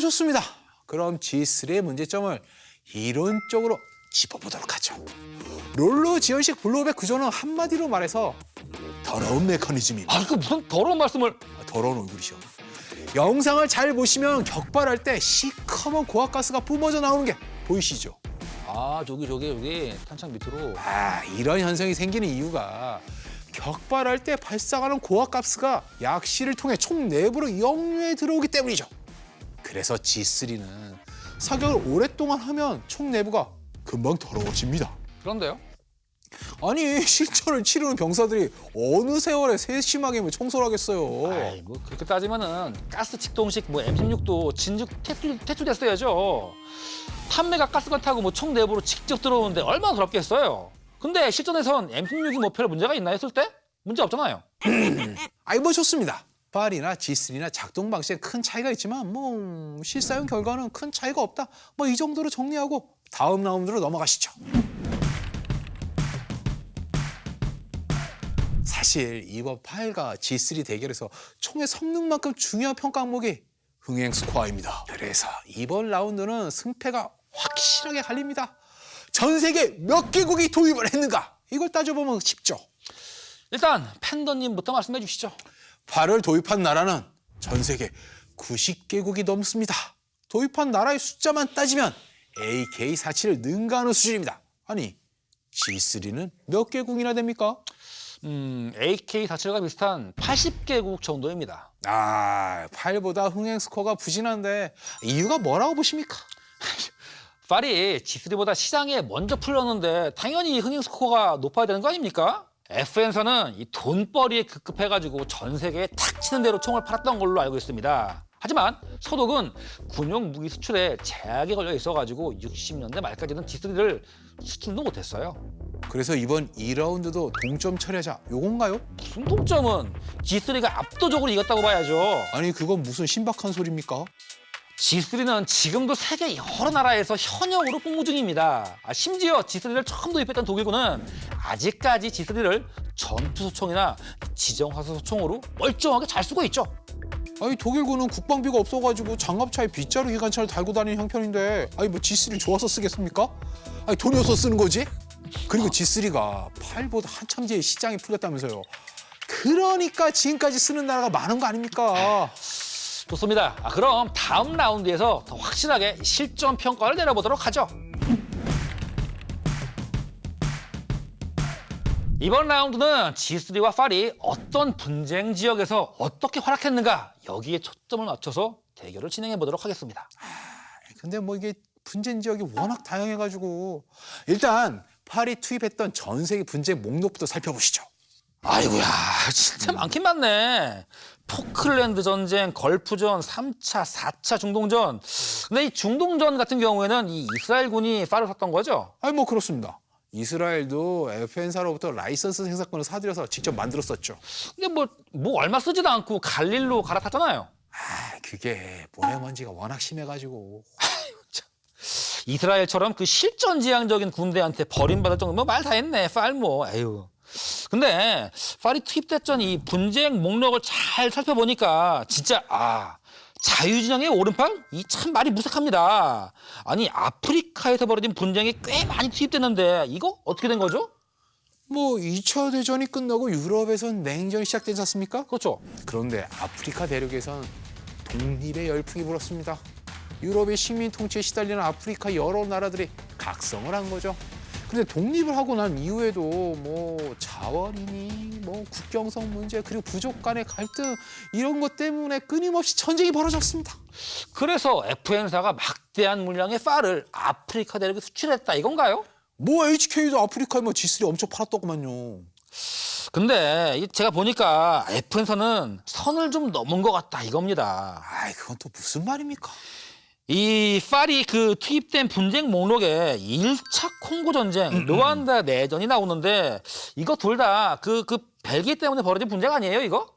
좋습니다. 그럼 G3의 문제점을 이론적으로 짚어보도록 하죠. 롤러 지연식 블로백 구조는 한마디로 말해서 더러운 메커니즘입니다. 이거 무슨 더러운 말씀을. 더러운 얼굴이죠. 영상을 잘 보시면 격발할 때 시커먼 고압가스가 뿜어져 나오는 게 보이시죠? 저기 탄창 밑으로. 이런 현상이 생기는 이유가 격발할 때 발생하는 고압가스가 약실을 통해 총 내부로 역류해 들어오기 때문이죠. 그래서 G3는 사격을 오랫동안 하면 총 내부가 금방 더러워집니다. 그런데요? 아니 실전을 치르는 병사들이 어느 세월에 세심하게 청소를 하겠어요. 아이, 뭐 그렇게 따지면은 가스 직동식 뭐 M16도 진즉 퇴출됐어야죠. 판매가 가스관 타고 뭐 총 내부로 직접 들어오는데 얼마나 더럽겠어요. 근데 실전에선 M16이 뭐 별 문제가 있나 했을 때 문제 없잖아요. 아이 뭐 좋습니다. 발이나 G3나 작동 방식에 큰 차이가 있지만 뭐 실사용 결과는 큰 차이가 없다. 뭐 이 정도로 정리하고 다음 라운드로 넘어가시죠. 사실 이번 8과 G3 대결에서 총의 성능만큼 중요한 평가 항목이 흥행 스코어입니다. 그래서 이번 라운드는 승패가 확실하게 갈립니다. 전 세계 몇 개국이 도입을 했는가? 이걸 따져보면 쉽죠. 일단 팬더님부터 말씀해 주시죠. 8을 도입한 나라는 전 세계 90개국이 넘습니다. 도입한 나라의 숫자만 따지면 AK-47을 능가하는 수준입니다. 아니, G3는 몇 개국이나 됩니까? AK-47과 비슷한 80개국 정도입니다. 8보다 흥행 스코어가 부진한데 이유가 뭐라고 보십니까? 팔이 G3보다 시장에 먼저 풀렸는데 당연히 흥행 스코어가 높아야 되는 거 아닙니까? FN사는 이 돈벌이에 급급해가지고 전 세계에 탁 치는 대로 총을 팔았던 걸로 알고 있습니다. 하지만 서독은 군용 무기 수출에 제약이 걸려 있어가지고 60년대 말까지는 G3를 수출도 못했어요. 그래서 이번 2라운드도 동점 처리하자 요건가요? 무슨 동점은 G3가 압도적으로 이겼다고 봐야죠. 아니 그건 무슨 신박한 소리입니까? G3는 지금도 세계 여러 나라에서 현역으로 복무 중입니다. 심지어 G3를 처음 도입했던 독일군은 아직까지 G3를 전투소총이나 지정화소총으로 멀쩡하게 잘 쓰고 있죠. 아니 독일군은 국방비가 없어가지고 장갑차에 빗자루 기관차를 달고 다니는 형편인데 아니 뭐 G3를 좋아서 쓰겠습니까? 아니 돈이 없어 쓰는 거지? 그리고 G3가 8보다 한참 뒤에 시장이 풀렸다면서요. 그러니까 지금까지 쓰는 나라가 많은 거 아닙니까? 좋습니다. 그럼 다음 라운드에서 더 확실하게 실전 평가를 내려보도록 하죠. 이번 라운드는 G3와 팔이 어떤 분쟁 지역에서 어떻게 활약했는가 여기에 초점을 맞춰서 대결을 진행해 보도록 하겠습니다. 근데 뭐 이게 분쟁 지역이 워낙 다양해가지고 일단 팔이 투입했던 전 세계 분쟁 목록부터 살펴보시죠. 아이고야, 진짜 많긴 많네. 포클랜드 전쟁, 걸프전, 3차, 4차 중동전. 근데 이 중동전 같은 경우에는 이 이스라엘군이 팔을 샀던 거죠? 아니 뭐 그렇습니다. 이스라엘도 FN사로부터 라이선스 생산권을 사들여서 직접 만들었었죠. 근데 뭐 얼마 쓰지도 않고 갈릴로 갈아탔잖아요. 그게 모래먼지가 워낙 심해가지고. 이스라엘처럼 그 실전지향적인 군대한테 버림받을 정도면 말 다 했네. 팔 뭐, 에휴. 근데 팔이 투입됐던 이 분쟁 목록을 잘 살펴보니까 진짜 자유진영의 오른팔? 이 참 말이 무색합니다. 아니 아프리카에서 벌어진 분쟁이 꽤 많이 투입됐는데 이거 어떻게 된 거죠? 뭐 2차 대전이 끝나고 유럽에선 냉전이 시작되지 않습니까? 그렇죠. 그런데 아프리카 대륙에선 독립의 열풍이 불었습니다. 유럽의 식민 통치에 시달리는 아프리카 여러 나라들이 각성을 한 거죠. 근데 독립을 하고 난 이후에도 뭐 자원이니 뭐 국경선 문제 그리고 부족 간의 갈등 이런 것 때문에 끊임없이 전쟁이 벌어졌습니다. 그래서 FN사가 막대한 물량의 팔을 아프리카 대륙에 수출했다 이건가요? 뭐 HK도 아프리카에 뭐 G3 엄청 팔았더구만요. 근데 제가 보니까 FN사는 선을 좀 넘은 것 같다 이겁니다. 그건 또 무슨 말입니까? 이 팔이 그 투입된 분쟁 목록에 1차 콩고 전쟁, 르완다 내전이 나오는데 이거 둘 다 그 벨기에 때문에 벌어진 분쟁 아니에요, 이거?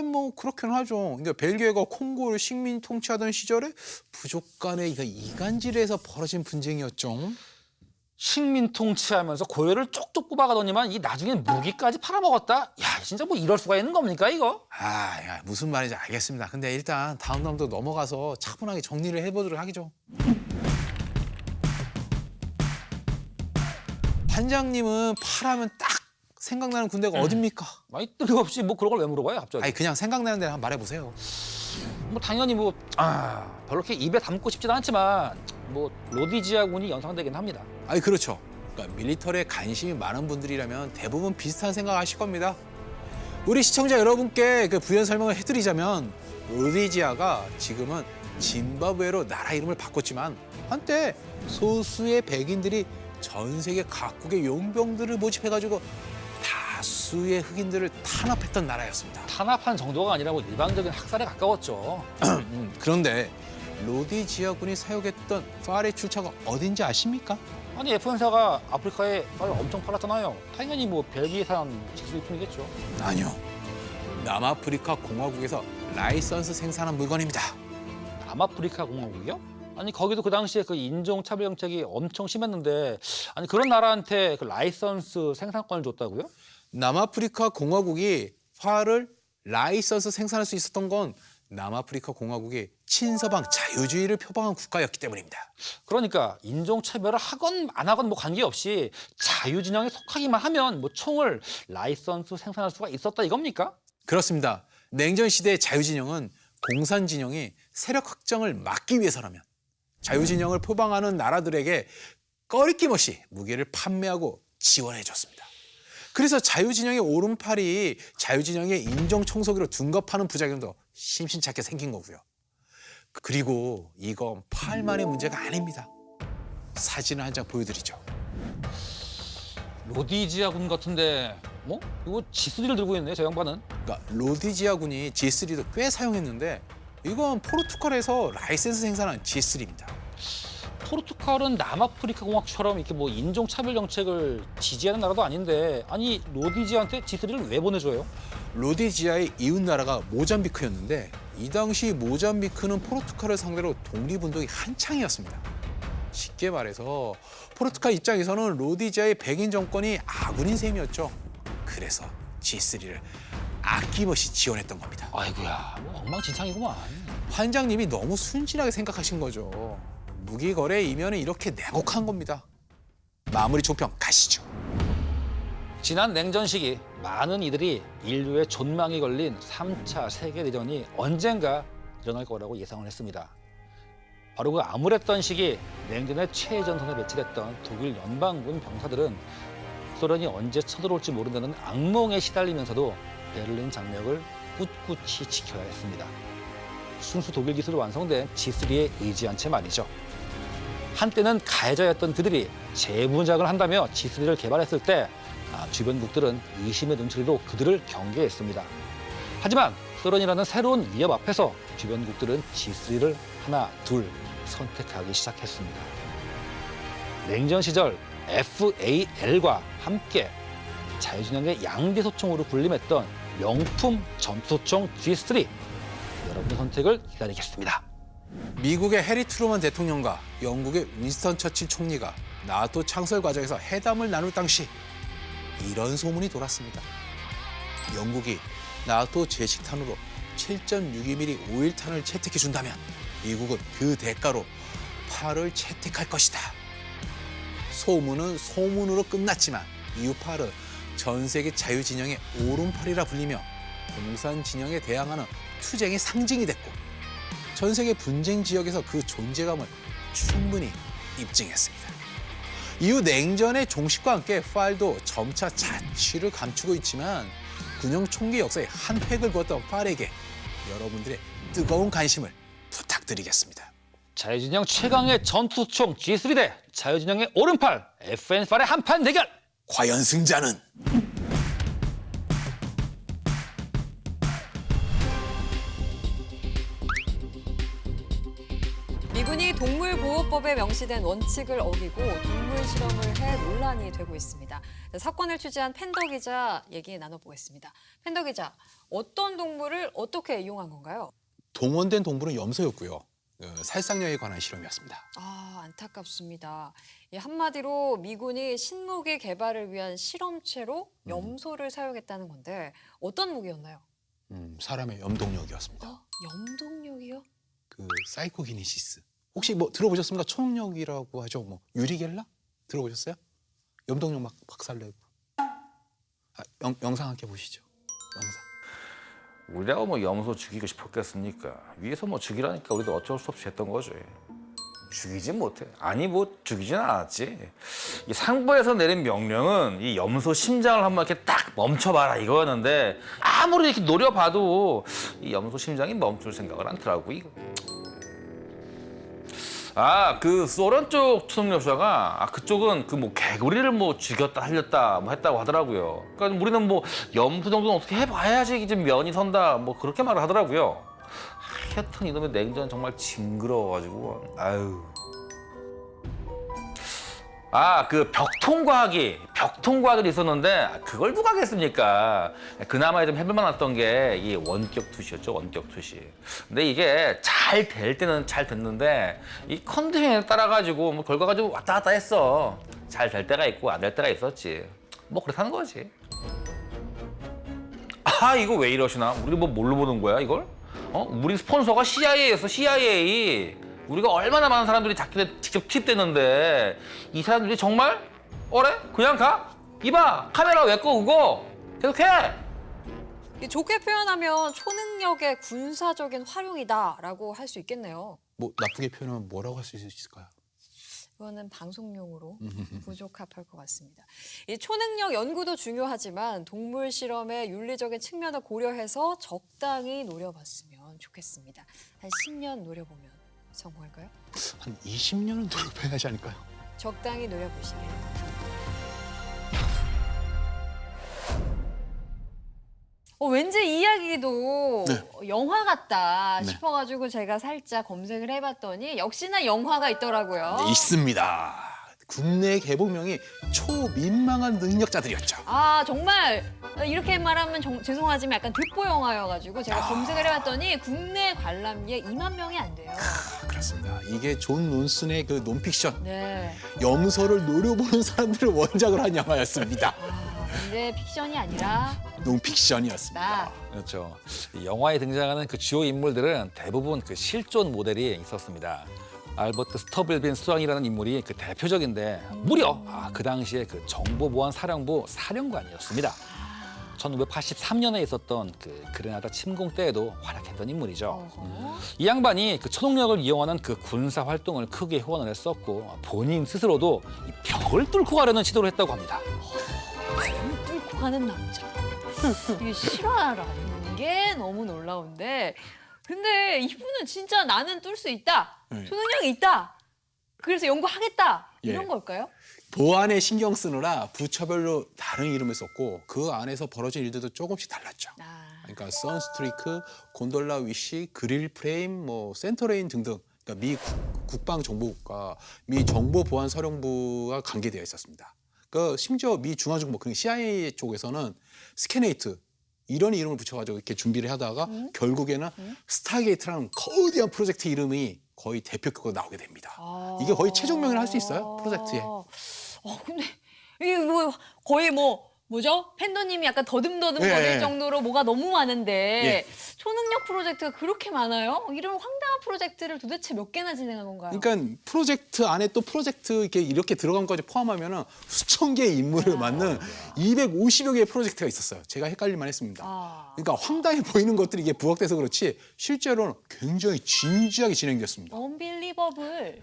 뭐 그렇긴 하죠. 그러니까 벨기에가 콩고를 식민 통치하던 시절에 부족 간의 이간질에서 벌어진 분쟁이었죠. 식민 통치하면서 고열을 쪽쪽 뽑아가더니만 이 나중엔 무기까지 팔아먹었다? 야, 진짜 뭐 이럴 수가 있는 겁니까, 이거? 무슨 말인지 알겠습니다. 근데 일단 다음 라운드 넘어가서 차분하게 정리를 해보도록 하죠. 반장님은 팔하면 딱 생각나는 군대가 어딥니까? 아니, 뜬금없이 뭐 그런 걸 왜 물어봐요, 갑자기? 그냥 생각나는 데를 한번 말해보세요. 뭐 당연히 별로 이렇게 입에 담고 싶지는 않지만 뭐 로디지아 군이 연상되긴 합니다. 그렇죠. 그러니까 밀리터리에 관심이 많은 분들이라면 대부분 비슷한 생각 하실 겁니다. 우리 시청자 여러분께 그 부연 설명을 해드리자면 로디지아가 지금은 짐바브웨로 나라 이름을 바꿨지만 한때 소수의 백인들이 전 세계 각국의 용병들을 모집해가지고 다수의 흑인들을 탄압했던 나라였습니다. 탄압한 정도가 아니라 뭐 일방적인 학살에 가까웠죠. 그런데 로디지아군이 사용했던 팔의 출처가 어딘지 아십니까? 아니 F1사가 아프리카에 쌀을 엄청 팔았잖아요. 당연히 뭐 벨기에산 직수입품이겠죠. 아니요. 남아프리카 공화국에서 라이선스 생산한 물건입니다. 남아프리카 공화국이요? 아니 거기도 그 당시에 그 인종차별 정책이 엄청 심했는데 아니 그런 나라한테 그 라이선스 생산권을 줬다고요? 남아프리카 공화국이 팔을 라이선스 생산할 수 있었던 건 남아프리카 공화국이 친서방 자유주의를 표방한 국가였기 때문입니다. 그러니까 인종차별을 하건 안 하건 뭐 관계없이 자유진영에 속하기만 하면 뭐 총을 라이선스 생산할 수가 있었다 이겁니까? 그렇습니다. 냉전 시대의 자유진영은 공산진영이 세력 확장을 막기 위해서라면 자유진영을 표방하는 나라들에게 꺼리낌 없이 무기를 판매하고 지원해줬습니다. 그래서 자유진영의 오른팔이 자유진영의 인종청소기로 둔갑하는 부작용도 심심찮게 생긴 거고요. 그리고 이건 팔만의 문제가 아닙니다. 사진을 한 장 보여드리죠. 로디지아군 같은데 뭐? 이거 G3를 들고 있네 저 양반은. 그러니까 로디지아군이 G3도 꽤 사용했는데 이건 포르투갈에서 라이센스 생산한 G3입니다. 포르투갈은 남아프리카 공화국처럼 이렇게 뭐 인종차별 정책을 지지하는 나라도 아닌데 아니 로디지아한테 G3를 왜 보내줘요? 로디지아의 이웃 나라가 모잠비크였는데 이 당시 모잠비크는 포르투갈을 상대로 독립운동이 한창이었습니다. 쉽게 말해서 포르투갈 입장에서는 로디지아의 백인 정권이 아군인 셈이었죠. 그래서 G3를 아낌없이 지원했던 겁니다. 아이고야 뭐 엉망진창이구만. 환장님이 너무 순진하게 생각하신 거죠. 무기 거래 이면은 이렇게 냉혹한 겁니다. 마무리 총평 가시죠. 지난 냉전 시기 많은 이들이 인류의 존망이 걸린 3차 세계대전이 언젠가 일어날 거라고 예상을 했습니다. 바로 그 암울했던 시기 냉전의 최전선에 배치됐던 독일 연방군 병사들은 소련이 언제 쳐들어올지 모른다는 악몽에 시달리면서도 베를린 장벽을 꿋꿋이 지켜야 했습니다. 순수 독일 기술로 완성된 G3에 의지한 채 말이죠. 한때는 가해자였던 그들이 재무장을 한다며 G3를 개발했을 때 주변국들은 의심의 눈초리로 그들을 경계했습니다. 하지만 소련이라는 새로운 위협 앞에서 주변국들은 G3를 하나, 둘 선택하기 시작했습니다. 냉전 시절 FAL과 함께 자유진영의 양대 소총으로 군림했던 명품 전투소총 G3. 여러분의 선택을 기다리겠습니다. 미국의 해리 트루먼 대통령과 영국의 윈스턴 처칠 총리가 나토 창설 과정에서 회담을 나눌 당시 이런 소문이 돌았습니다. 영국이 나토 제식탄으로 7.62mm 5.1탄을 채택해 준다면 미국은 그 대가로 팔을 채택할 것이다. 소문은 소문으로 끝났지만 이후 팔은 전 세계 자유진영의 오른팔이라 불리며 공산진영에 대항하는 투쟁의 상징이 됐고 전 세계 분쟁 지역에서 그 존재감을 충분히 입증했습니다. 이후 냉전의 종식과 함께 팔도 점차 자취를 감추고 있지만 군용 총기 역사의 한 획을 그었던 팔에게 여러분들의 뜨거운 관심을 부탁드리겠습니다. 자유진영 최강의 전투소총 G3 대 자유진영의 오른팔 FN8의 한판 대결! 과연 승자는? 미군이 동물보호법에 명시된 원칙을 어기고 동물 실험을 해 논란이 되고 있습니다. 사건을 취재한 팬더 기자 얘기 나눠보겠습니다. 팬더 기자, 어떤 동물을 어떻게 이용한 건가요? 동원된 동물은 염소였고요. 살상력에 관한 실험이었습니다. 아, 안타깝습니다. 한마디로 미군이 신무기 개발을 위한 실험체로 염소를 사용했다는 건데 어떤 무기였나요? 사람의 염동력이었습니다. 염동력이요? 그 사이코기네시스. 혹시 뭐 들어보셨습니까? 초능력이라고 하죠. 뭐 유리겔라 들어보셨어요? 염동력 막 박살내고. 영상 함께 보시죠. 영상. 우리라고 뭐 염소 죽이고 싶었겠습니까? 위에서 뭐 죽이라니까 우리도 어쩔 수 없이 했던 거죠. 죽이진 못해. 아니 뭐 죽이진 않았지. 이 상부에서 내린 명령은 이 염소 심장을 한번 이렇게 딱 멈춰봐라 이거였는데 아무리 이렇게 노려봐도 이 염소 심장이 멈출 생각을 않더라고. 이거. 그 소련 쪽 초능력자가 그쪽은 그 뭐 개구리를 뭐 죽였다 살렸다 뭐 했다고 하더라고요. 그러니까 우리는 뭐 염소 정도는 어떻게 해봐야지 이제 면이 선다 뭐 그렇게 말을 하더라고요. 하여튼 이놈의 냉전 정말 징그러워가지고 아유. 그 벽통과학이 있었는데 그걸 누가 하겠습니까? 그나마 좀 해볼 만했던 게 이 원격 투시였죠, 원격 투시. 근데 이게 잘 될 때는 잘 됐는데 이 컨디션에 따라 가지고 뭐 결과가 좀 왔다 갔다 했어. 잘 될 때가 있고 안 될 때가 있었지. 뭐 그렇다는 거지. 이거 왜 이러시나? 우리 뭐 뭘로 보는 거야 이걸? 우리 스폰서가 CIA였어, CIA. 우리가 얼마나 많은 사람들이 자기네 직접 투입됐는데 이 사람들이 정말? 어래? 그냥 가? 이봐! 카메라 왜 꺼 그거? 계속해! 좋게 표현하면 초능력의 군사적인 활용이다라고 할 수 있겠네요. 뭐 나쁘게 표현하면 뭐라고 할 수 있을까요? 이거는 방송용으로 부적합할 것 같습니다. 이 초능력 연구도 중요하지만 동물 실험의 윤리적인 측면을 고려해서 적당히 노려봤으면 좋겠습니다. 한 10년 노려보면 성공할까요? 한 20년은 노력해야 하지 않을까요? 적당히 노려보시길 바랍니다. 왠지 이 이야기도 영화 같다 싶어가지고 제가 살짝 검색을 해봤더니 역시나 영화가 있더라고요. 네, 있습니다. 국내 개봉명이 초민망한 능력자들이었죠. 정말 이렇게 말하면 죄송하지만 약간 듣보 영화여가지고 제가 검색을 해봤더니 국내 관람객 2만 명이 안 돼요. 그렇습니다. 이게 존 론슨의 그 논픽션 네. 염소를 노려보는 사람들을 원작으로 한 영화였습니다. 근데 픽션이 아니라 논픽션이었습니다. 그렇죠. 이 영화에 등장하는 그 주요 인물들은 대부분 그 실존 모델이 있었습니다. 알버트 스터블빈 수장이라는 인물이 그 대표적인데 무려 그 당시에 그 정보보안사령부 사령관이었습니다. 1983년에 있었던 그 그레나다 침공 때에도 활약했던 인물이죠. 이 양반이 그 초능력을 이용하는 그 군사 활동을 크게 후원을 했었고 본인 스스로도 이 벽을 뚫고 가려는 시도를 했다고 합니다. 뚫고 가는 남자. 이게 실화라는 게 너무 놀라운데 근데 이분은 진짜 나는 뚫을 수 있다. 초능력이 있다. 그래서 연구하겠다. 이런 걸까요? 보안에 신경 쓰느라 부처별로 다른 이름을 썼고 그 안에서 벌어진 일들도 조금씩 달랐죠. 그러니까 선스트리크, 곤돌라 위시, 그릴 프레임, 뭐 센터레인 등등 그러니까 미 국방정보국과 미 정보보안사령부가 관계되어 있었습니다. 그 심지어 미 중앙정보, 그러니까 CIA 쪽에서는 스캐네이트 이런 이름을 붙여가지고 이렇게 준비를 하다가 결국에는 스타게이트라는 거대한 프로젝트 이름이 거의 대표격으로 나오게 됩니다. 이게 거의 최종명을 할 수 있어요, 프로젝트에. 근데 이게 뭐 거의 뭐죠? 팬더님이 약간 더듬더듬 거릴 정도로 뭐가 너무 많은데 초능력 프로젝트가 그렇게 많아요? 이런 황당한 프로젝트를 도대체 몇 개나 진행한 건가요? 그러니까 프로젝트 안에 또 프로젝트 이렇게 들어간 것까지 포함하면은 수천 개의 임무를 맡는 250여 개의 프로젝트가 있었어요. 제가 헷갈릴만 했습니다. 그러니까 황당해 보이는 것들이 이게 부각돼서 그렇지 실제로는 굉장히 진지하게 진행됐습니다. 언빌리버블.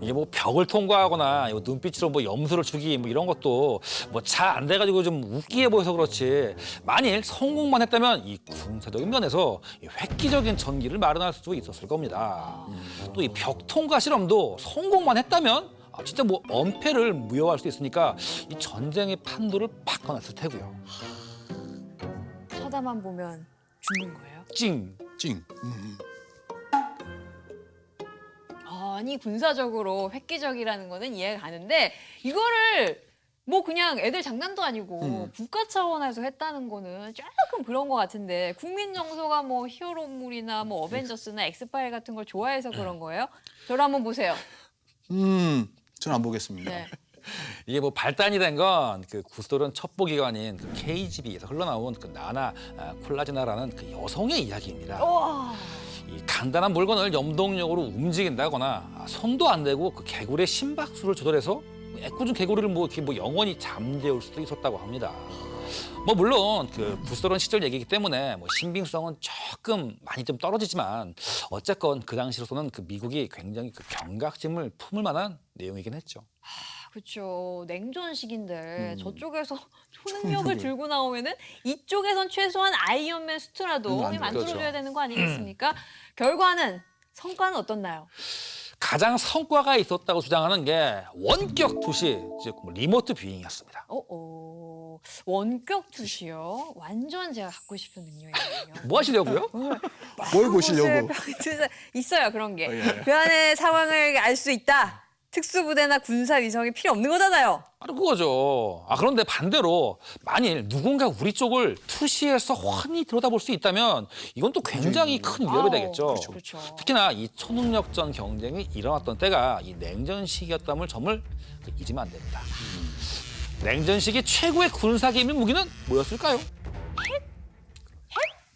이게 뭐 벽을 통과하거나 눈빛으로 뭐 염소를 죽이기 뭐 이런 것도 뭐 잘 안 돼가지고 좀 웃기게 보여서 그렇지 만일 성공만 했다면 이 군사적인 면에서 이 획기적인 전기를 마련할 수도 있었을 겁니다. 또 이 벽 통과 실험도 성공만 했다면 진짜 뭐 엄폐를 무효할 수 있으니까 이 전쟁의 판도를 바꿔놨을 테고요. 쳐다만 보면 죽는 거예요? 찡. 찡. 아니 군사적으로 획기적이라는 거는 이해가 가는데 이거를 뭐 그냥 애들 장난도 아니고 국가 차원에서 했다는 거는 조금 그런 것 같은데 국민 정서가 뭐 히어로물이나 뭐 어벤져스나 엑스파일 같은 걸 좋아해서 그런 거예요? 저를 한번 보세요. 저는 안 보겠습니다. 네. 이게 뭐 발단이 된 건 그 구소련 첩보기관인 그 KGB에서 흘러나온 그 나나 콜라지나라는 그 여성의 이야기입니다. 우와. 이 간단한 물건을 염동력으로 움직인다거나 손도 안 대고 그 개구리의 심박수를 조절해서 애꿎은 개구리를 뭐 이렇게 뭐 영원히 잠재울 수도 있었다고 합니다. 뭐 물론 그 구소련 시절 얘기이기 때문에 뭐 신빙성은 조금 많이 좀 떨어지지만 어쨌건 그 당시로서는 그 미국이 굉장히 그 경각심을 품을 만한 내용이긴 했죠. 그렇죠. 냉전식인데 저쪽에서 초능력을 들고 나오면은 이쪽에선 최소한 아이언맨 수트라도 안 만들어줘야 그렇죠. 되는 거 아니겠습니까? 결과는 성과는 어떻나요? 가장 성과가 있었다고 주장하는 게 원격 투시, 즉 리모트 뷰잉이었습니다. 원격 투시요? 완전 제가 갖고 싶은 능력이거든요. 뭐 하시려고요? 뭘 보시려고? 있어요, 그런 게. 예. 그 안에 상황을 알 수 있다. 특수부대나 군사 위성이 필요 없는 거잖아요. 바로 그거죠. 그런데 반대로 만일 누군가 우리 쪽을 투시해서 훤히 들여다볼 수 있다면 이건 또 굉장히 큰 위협이 되겠죠. 그렇죠. 특히나 이 초능력전 경쟁이 일어났던 때가 이 냉전 시기였다는 점을 잊으면 안 됩니다. 냉전 시기 최고의 군사 기밀 무기는 뭐였을까요?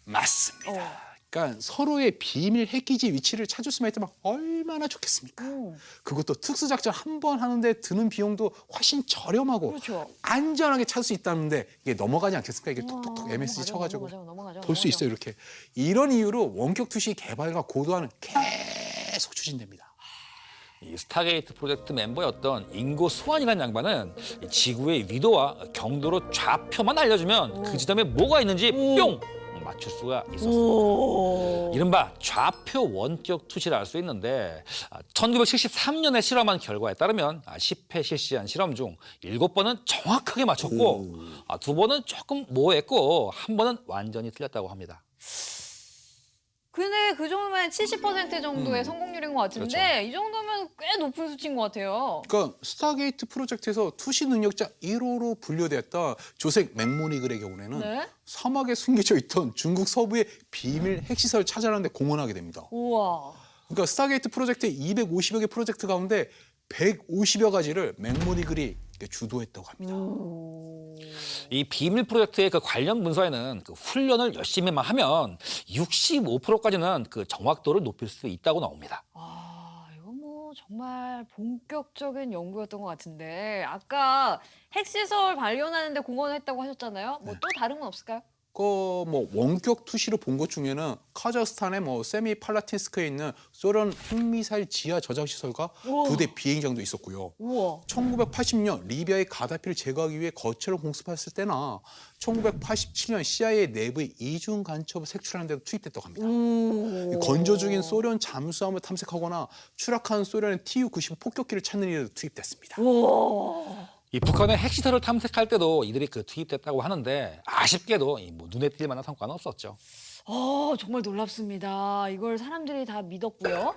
맞습니다. 그러니까 서로의 비밀 핵기지 위치를 찾을 수만 있다면 얼마나 좋겠습니까? 그것도 특수작전 한 번 하는데 드는 비용도 훨씬 저렴하고 그렇죠. 안전하게 찾을 수 있다는데 이게 넘어가지 않겠습니까? 이게 톡톡톡 MSG 쳐가지고 볼 수 있어요. 이렇게. 이런 이유로 원격 투시 개발과 고도화는 계속 추진됩니다. 이 스타게이트 프로젝트 멤버였던 인고 스완이라는 양반은 이 지구의 위도와 경도로 좌표만 알려주면 그 지점에 뭐가 있는지 뿅 맞출 수가 있었습니다. 이른바 좌표 원격 투시를 알 수 있는데 1973년에 실험한 결과에 따르면 10회 실시한 실험 중 7번은 정확하게 맞췄고 2번은 조금 모호했고 1번은 완전히 틀렸다고 합니다. 근데 그 정도면 70% 정도의 성공률인 것 같은데 그렇죠. 이 정도면 꽤 높은 수치인 것 같아요. 그러니까 스타게이트 프로젝트에서 투시 능력자 1호로 분류됐던 조색 맥모니글의 경우에는 네? 사막에 숨겨져 있던 중국 서부의 비밀 핵시설을 찾아내는 데 공헌하게 됩니다. 우와. 그러니까 스타게이트 프로젝트의 250여 개 프로젝트 가운데 150여 가지를 맥모니글이 주도했다고 합니다. 이 비밀 프로젝트의 그 관련 문서에는 그 훈련을 열심히만 하면 65%까지는 그 정확도를 높일 수 있다고 나옵니다. 이거 뭐 정말 본격적인 연구였던 것 같은데 아까 핵시설 발견하는데 공헌을 했다고 하셨잖아요. 뭐 또 다른 건 없을까요? 뭐 원격 투시로 본 것 중에는 카자흐스탄의 뭐 세미팔라틴스크에 있는 소련 핵미사일 지하 저장 시설과 우와. 부대 비행장도 있었고요. 우와. 1980년 리비아의 가다피를 제거하기 위해 거처를 공습했을 때나 1987년 CIA 내부의 이중 간첩을 색출하는 데도 투입됐다고 합니다. 건조 중인 소련 잠수함을 탐색하거나 추락한 소련의 Tu-95 폭격기를 찾는 일에도 투입됐습니다. 우와. 이 북한의 핵시설을 탐색할 때도 이들이 그 투입됐다고 하는데 아쉽게도 뭐 눈에 띌 만한 성과는 없었죠. 정말 놀랍습니다. 이걸 사람들이 다 믿었고요.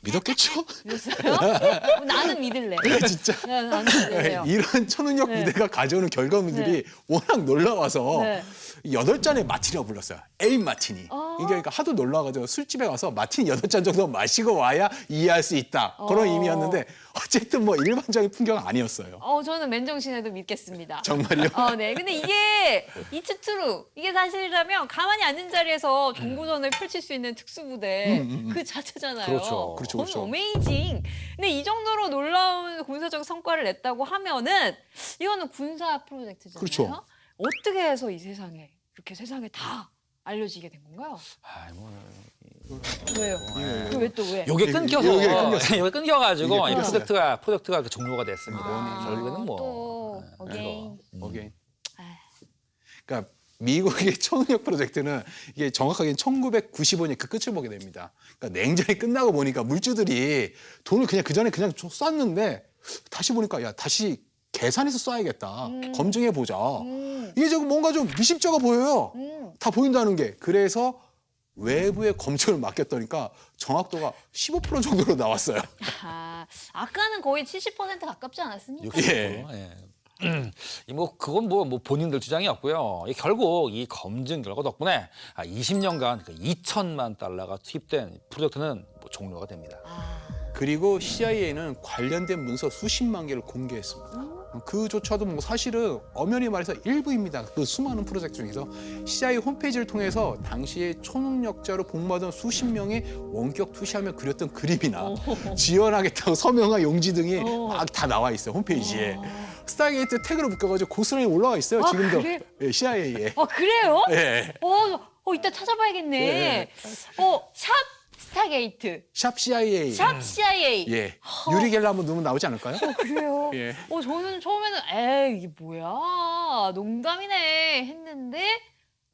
믿었겠죠? 믿었어요? 나는 믿을래. 진짜 나는 믿을래요. 이런 초능력 네. 부대가 가져오는 결과물들이 워낙 놀라워서 네. 8잔의 마티니라고 불렀어요. 에임 마티니. 그러니까 하도 놀라가지고 술집에 가서 마티니 8잔 정도 마시고 와야 이해할 수 있다. 그런 의미였는데 어쨌든 뭐 일반적인 풍경은 아니었어요. 저는 맨정신에도 믿겠습니다. 정말요? 네. 근데 이게 It's true. 이게 사실이라면 가만히 앉은 자리에서 정보전을 펼칠 수 있는 특수부대 그 자체잖아요. 그렇죠. 그렇죠, 그렇죠. 어메이징. 근데 이 정도로 놀라운 군사적 성과를 냈다고 하면은 이거는 군사 프로젝트잖아요. 그렇죠. 어떻게 해서 이 세상에 이렇게 세상에 다 알려지게 된 건가요? 왜요? 왜 또 왜? 요게 끊겨서 요게 끊겼어요. 요게 끊겨가지고 이게 이 끊겼어요. 프로젝트가 그 종료가 됐습니다. 결국에는 뭐 또 어게인. 오케이. 아. 그러니까 미국의 초능력 프로젝트는 이게 정확하게는 1995년 그 끝을 보게 됩니다. 그러니까 냉전이 끝나고 보니까 물주들이 돈을 그냥 그 전에 그냥 쐈는데 다시 보니까 야 다시 계산해서 쏴야겠다. 검증해 보자. 이게 조금 뭔가 좀 미심쩍어 보여요. 다 보인다는 게. 그래서 외부의 검증을 맡겼더니까 정확도가 15% 정도로 나왔어요. 아까는 거의 70% 가깝지 않았습니까? 예. 뭐 그건 뭐 본인들 주장이었고요. 결국 이 검증 결과 덕분에 20년간 그 2천만 달러가 투입된 프로젝트는 뭐 종료가 됩니다. 그리고 CIA는 관련된 문서 수십만 개를 공개했습니다. 그조차도 뭐 사실은 엄연히 말해서 일부입니다. 그 수많은 프로젝트 중에서 CIA 홈페이지를 통해서 당시에 초능력자로 복무하던 수십 명의 원격 투시하며 그렸던 그림이나 지원하겠다고 서명한 용지 등이 막 다 나와 있어요. 홈페이지에. 스타게이트 태그로 묶여가지고 고스란히 올라와 있어요. 지금도. 그래? 예, CIA에. 그래요? 예. 이따 찾아봐야겠네. 예. 샵 스타게이트. 샵 CIA. 샵 CIA. 예. 유리겔라 한번 넣으면 나오지 않을까요? 그래요? 예. 저는 처음에는 에이 이게 뭐야 농담이네 했는데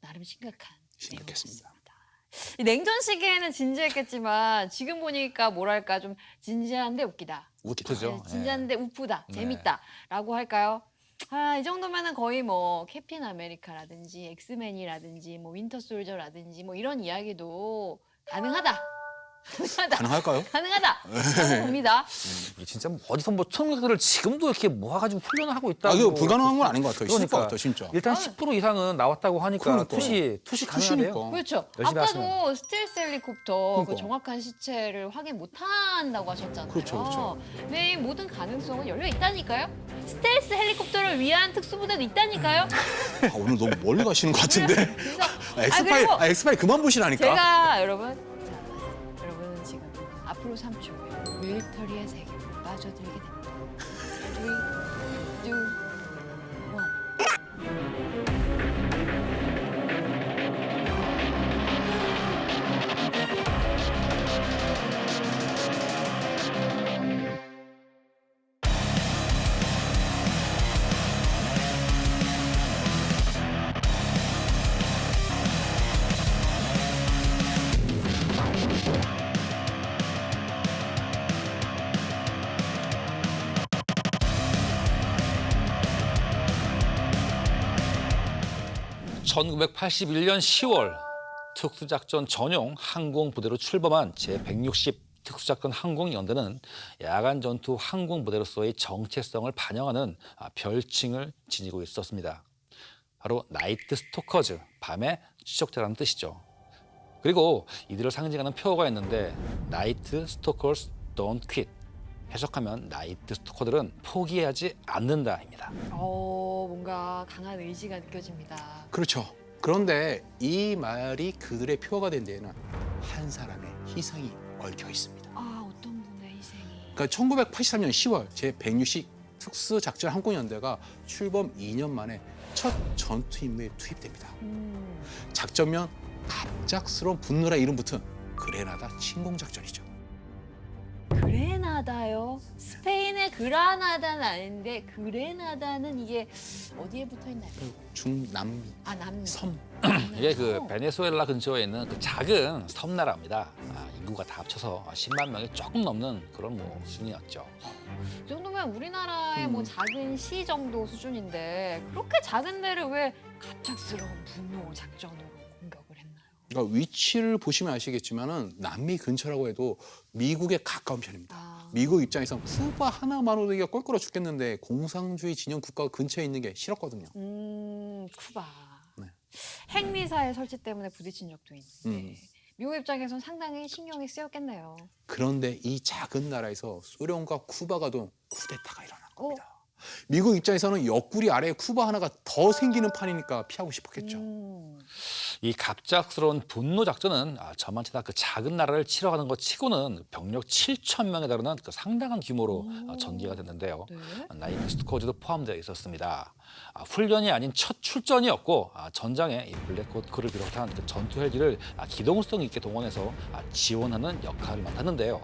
나름 심각한 심각했습니다. 내용이었습니다. 이 냉전 시기에는 진지했겠지만 지금 보니까 뭐랄까 좀 진지한데 웃기다. 그죠? 네, 진지한데 우프다. 네. 재밌다라고 할까요? 아, 이 정도면은 거의 뭐 캡틴 아메리카라든지 엑스맨이라든지 뭐 윈터 솔저라든지 뭐 이런 이야기도 가능하다. 가능하다. 가능할까요? 가능하다라고 봅니다. 이게 진짜 어디서 뭐 청소들을 지금도 이렇게 모아가지고 훈련을 하고 있다. 이거 불가능한 건 아닌 것 같아요. 있을 것 그러니까 같아요, 진짜. 일단 10% 이상은 나왔다고 하니까 그러니까. 투시 가능하대요. 투시니까. 그렇죠. 열심히 아까도 스텔스 헬리콥터 그 그러니까. 정확한 시체를 확인 못한다고 하셨잖아요. 그렇죠, 그렇죠. 네, 이 모든 가능성은 열려 있다니까요. 스텔스 헬리콥터를 위한 특수부대도 있다니까요. 아, 오늘 너무 멀리 가시는 것 같은데. 그래서 엑스파일, 그리고 엑스파일 그만 보시라니까. 제가 여러분, 자, 여러분은 지금 앞으로 3초 밀리터리의 세계로 빠져들게 됩니다. 3, 2, 1. (1981년 10월) 특수작전 전용 항공부대로 출범한 제160 특수작전 항공연대는 야간 전투 항공부대로서의 정체성을 반영하는 별칭을 지니고 있었습니다. 바로 나이트 스토커즈, 밤의 추적자라는 뜻이죠. 그리고 이들을 상징하는 표어가 있는데 나이트 스토커즈 don't quit. 해석하면 나이트 스토커들은 포기하지 않는다입니다. 뭔가 강한 의지가 느껴집니다. 그렇죠. 그런데 이 말이 그들의 표어가 된 데에는 한 사람의 희생이 얽혀 있습니다. 아, 어떤 분의 희생이. 그러니까 1983년 10월 제160 특수작전 항공연대가 출범 2년 만에 첫 전투 임무에 투입됩니다. 작전명 갑작스러운 분노라 이름 붙은 그레나다 침공작전이죠. 그레나다요? 스페인의 그라나다는 아닌데 그레나다는 이게 어디에 붙어 있나요? 중남미 아, 남미. 섬. 이게 그 베네수엘라 근처에 있는 그 작은 섬나라입니다. 인구가 다 합쳐서 10만 명이 조금 넘는 그런 뭐 수준이었죠. 이 정도면 우리나라의 뭐 작은 시 정도 수준인데 그렇게 작은 데를 왜 갑작스러운 분노 작전으로 공격을 했나요? 그러니까 위치를 보시면 아시겠지만은 남미 근처라고 해도 미국에 가까운 편입니다. 미국 입장에선 쿠바 하나만으로도 이게 껄끄러 죽겠는데 공산주의 진영 국가 근처에 있는 게 싫었거든요. 쿠바. 네. 핵미사일 설치 때문에 부딪힌 적도 있는데 미국 입장에선 상당히 신경이 쓰였겠네요. 그런데 이 작은 나라에서 소련과 쿠바가 동 쿠데타가 일어난 겁니다. 미국 입장에서는 옆구리 아래에 쿠바 하나가 더 생기는 판이니까 피하고 싶었겠죠. 이 갑작스러운 분노 작전은 저만치나 그 작은 나라를 치러가는 것 치고는 병력 7천 명에 달하는 그 상당한 규모로 전개가 됐는데요. 네. 나이트 스토커즈도 포함되어 있었습니다. 훈련이 아닌 첫 출전이었고 전장에 이 블랙호크를 비롯한 그 전투 헬기를 기동성 있게 동원해서 지원하는 역할을 맡았는데요.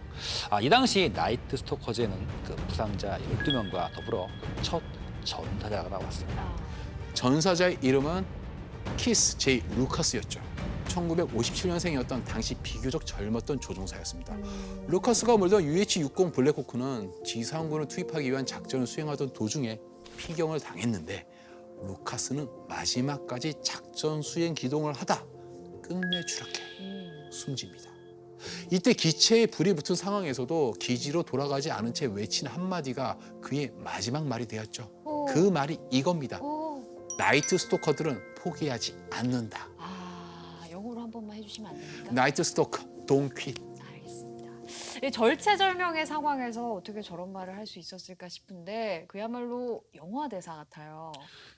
이 당시 나이트 스토커즈에는 그 부상자 12명과 더불어 그 첫 전사자가 나왔습니다. 전사자의 이름은 키스 제이 루카스였죠. 1957년생이었던 당시 비교적 젊었던 조종사였습니다. 루카스가 몰던 UH-60 블랙호크는 지상군을 투입하기 위한 작전을 수행하던 도중에 피경을 당했는데 루카스는 마지막까지 작전 수행 기동을 하다 끝내 추락해 숨집니다. 이때 기체에 불이 붙은 상황에서도 기지로 돌아가지 않은 채 외친 한마디가 그의 마지막 말이 되었죠. 그 말이 이겁니다. 나이트 스토커들은 포기하지 않는다. 영어로 한 번만 해주시면 안 됩니까? 나이트 스토커, don't quit. 알겠습니다. 이 절체절명의 상황에서 어떻게 저런 말을 할 수 있었을까 싶은데 그야말로 영화 대사 같아요.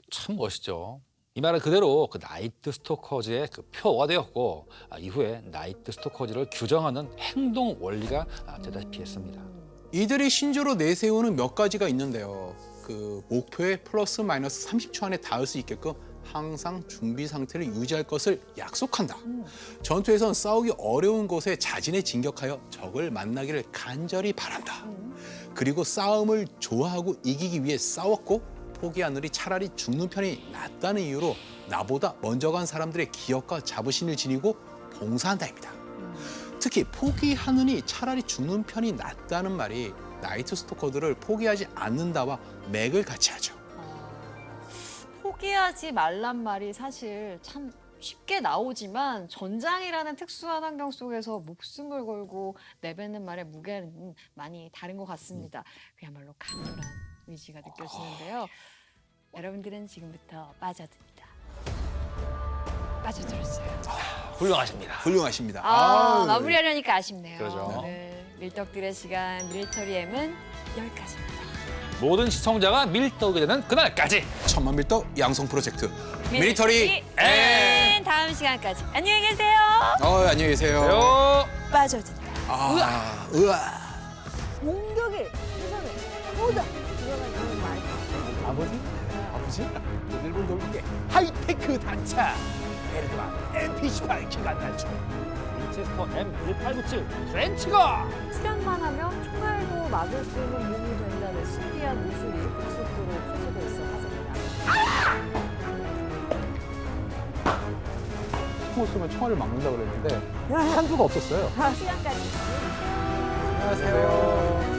참 멋있죠. 이 말은 그대로 그 나이트 스토커즈의 그 표어가 되었고 이후에 나이트 스토커즈를 규정하는 행동 원리가 되다시피 했습니다. 이들이 신조로 내세우는 몇 가지가 있는데요. 그 목표에 플러스 마이너스 30초 안에 닿을 수 있게끔 항상 준비 상태를 유지할 것을 약속한다. 전투에선 싸우기 어려운 곳에 자진해 진격하여 적을 만나기를 간절히 바란다. 그리고 싸움을 좋아하고 이기기 위해 싸웠고 포기하느니 차라리 죽는 편이 낫다는 이유로 나보다 먼저 간 사람들의 기억과 자부심을 지니고 봉사한다입니다. 특히 포기하느니 차라리 죽는 편이 낫다는 말이 나이트 스토커들을 포기하지 않는다와 맥을 같이 하죠. 포기하지 말란 말이 사실 참 쉽게 나오지만 전장이라는 특수한 환경 속에서 목숨을 걸고 내뱉는 말의 무게는 많이 다른 것 같습니다. 그야말로 강렬한 의지가 느껴지는데요. 여러분들은 지금부터 빠져듭니다. 빠져들었어요. 훌륭하십니다. 훌륭하십니다. 아, 아유. 마무리하려니까 아쉽네요. 그러죠. 오늘 밀떡들의 시간 밀리터리 M은 여기까지입니다. 모든 시청자가 밀떡이 되는 그날까지. 천만 밀떡 양성 프로젝트 밀리터리 M. 다음 시간까지 안녕히 계세요. 안녕히 계세요. 안녕. 빠져든다. 으아. 공격이 세상에 보다 들어가는 말. 아버지? 일본 돌국의 하이테크 단차 에르드만 MP18 기관 단총. winchester M1897 트렌치가 출연만 하면 총알도 막을 수 있는 몸이 된다는 신비한 모습이 급속도로 커지고 있어 하잖아요. 총을 쏘면 총알을 막는다 그랬는데 한두가 없었어요. 시간까지. 안녕하세요.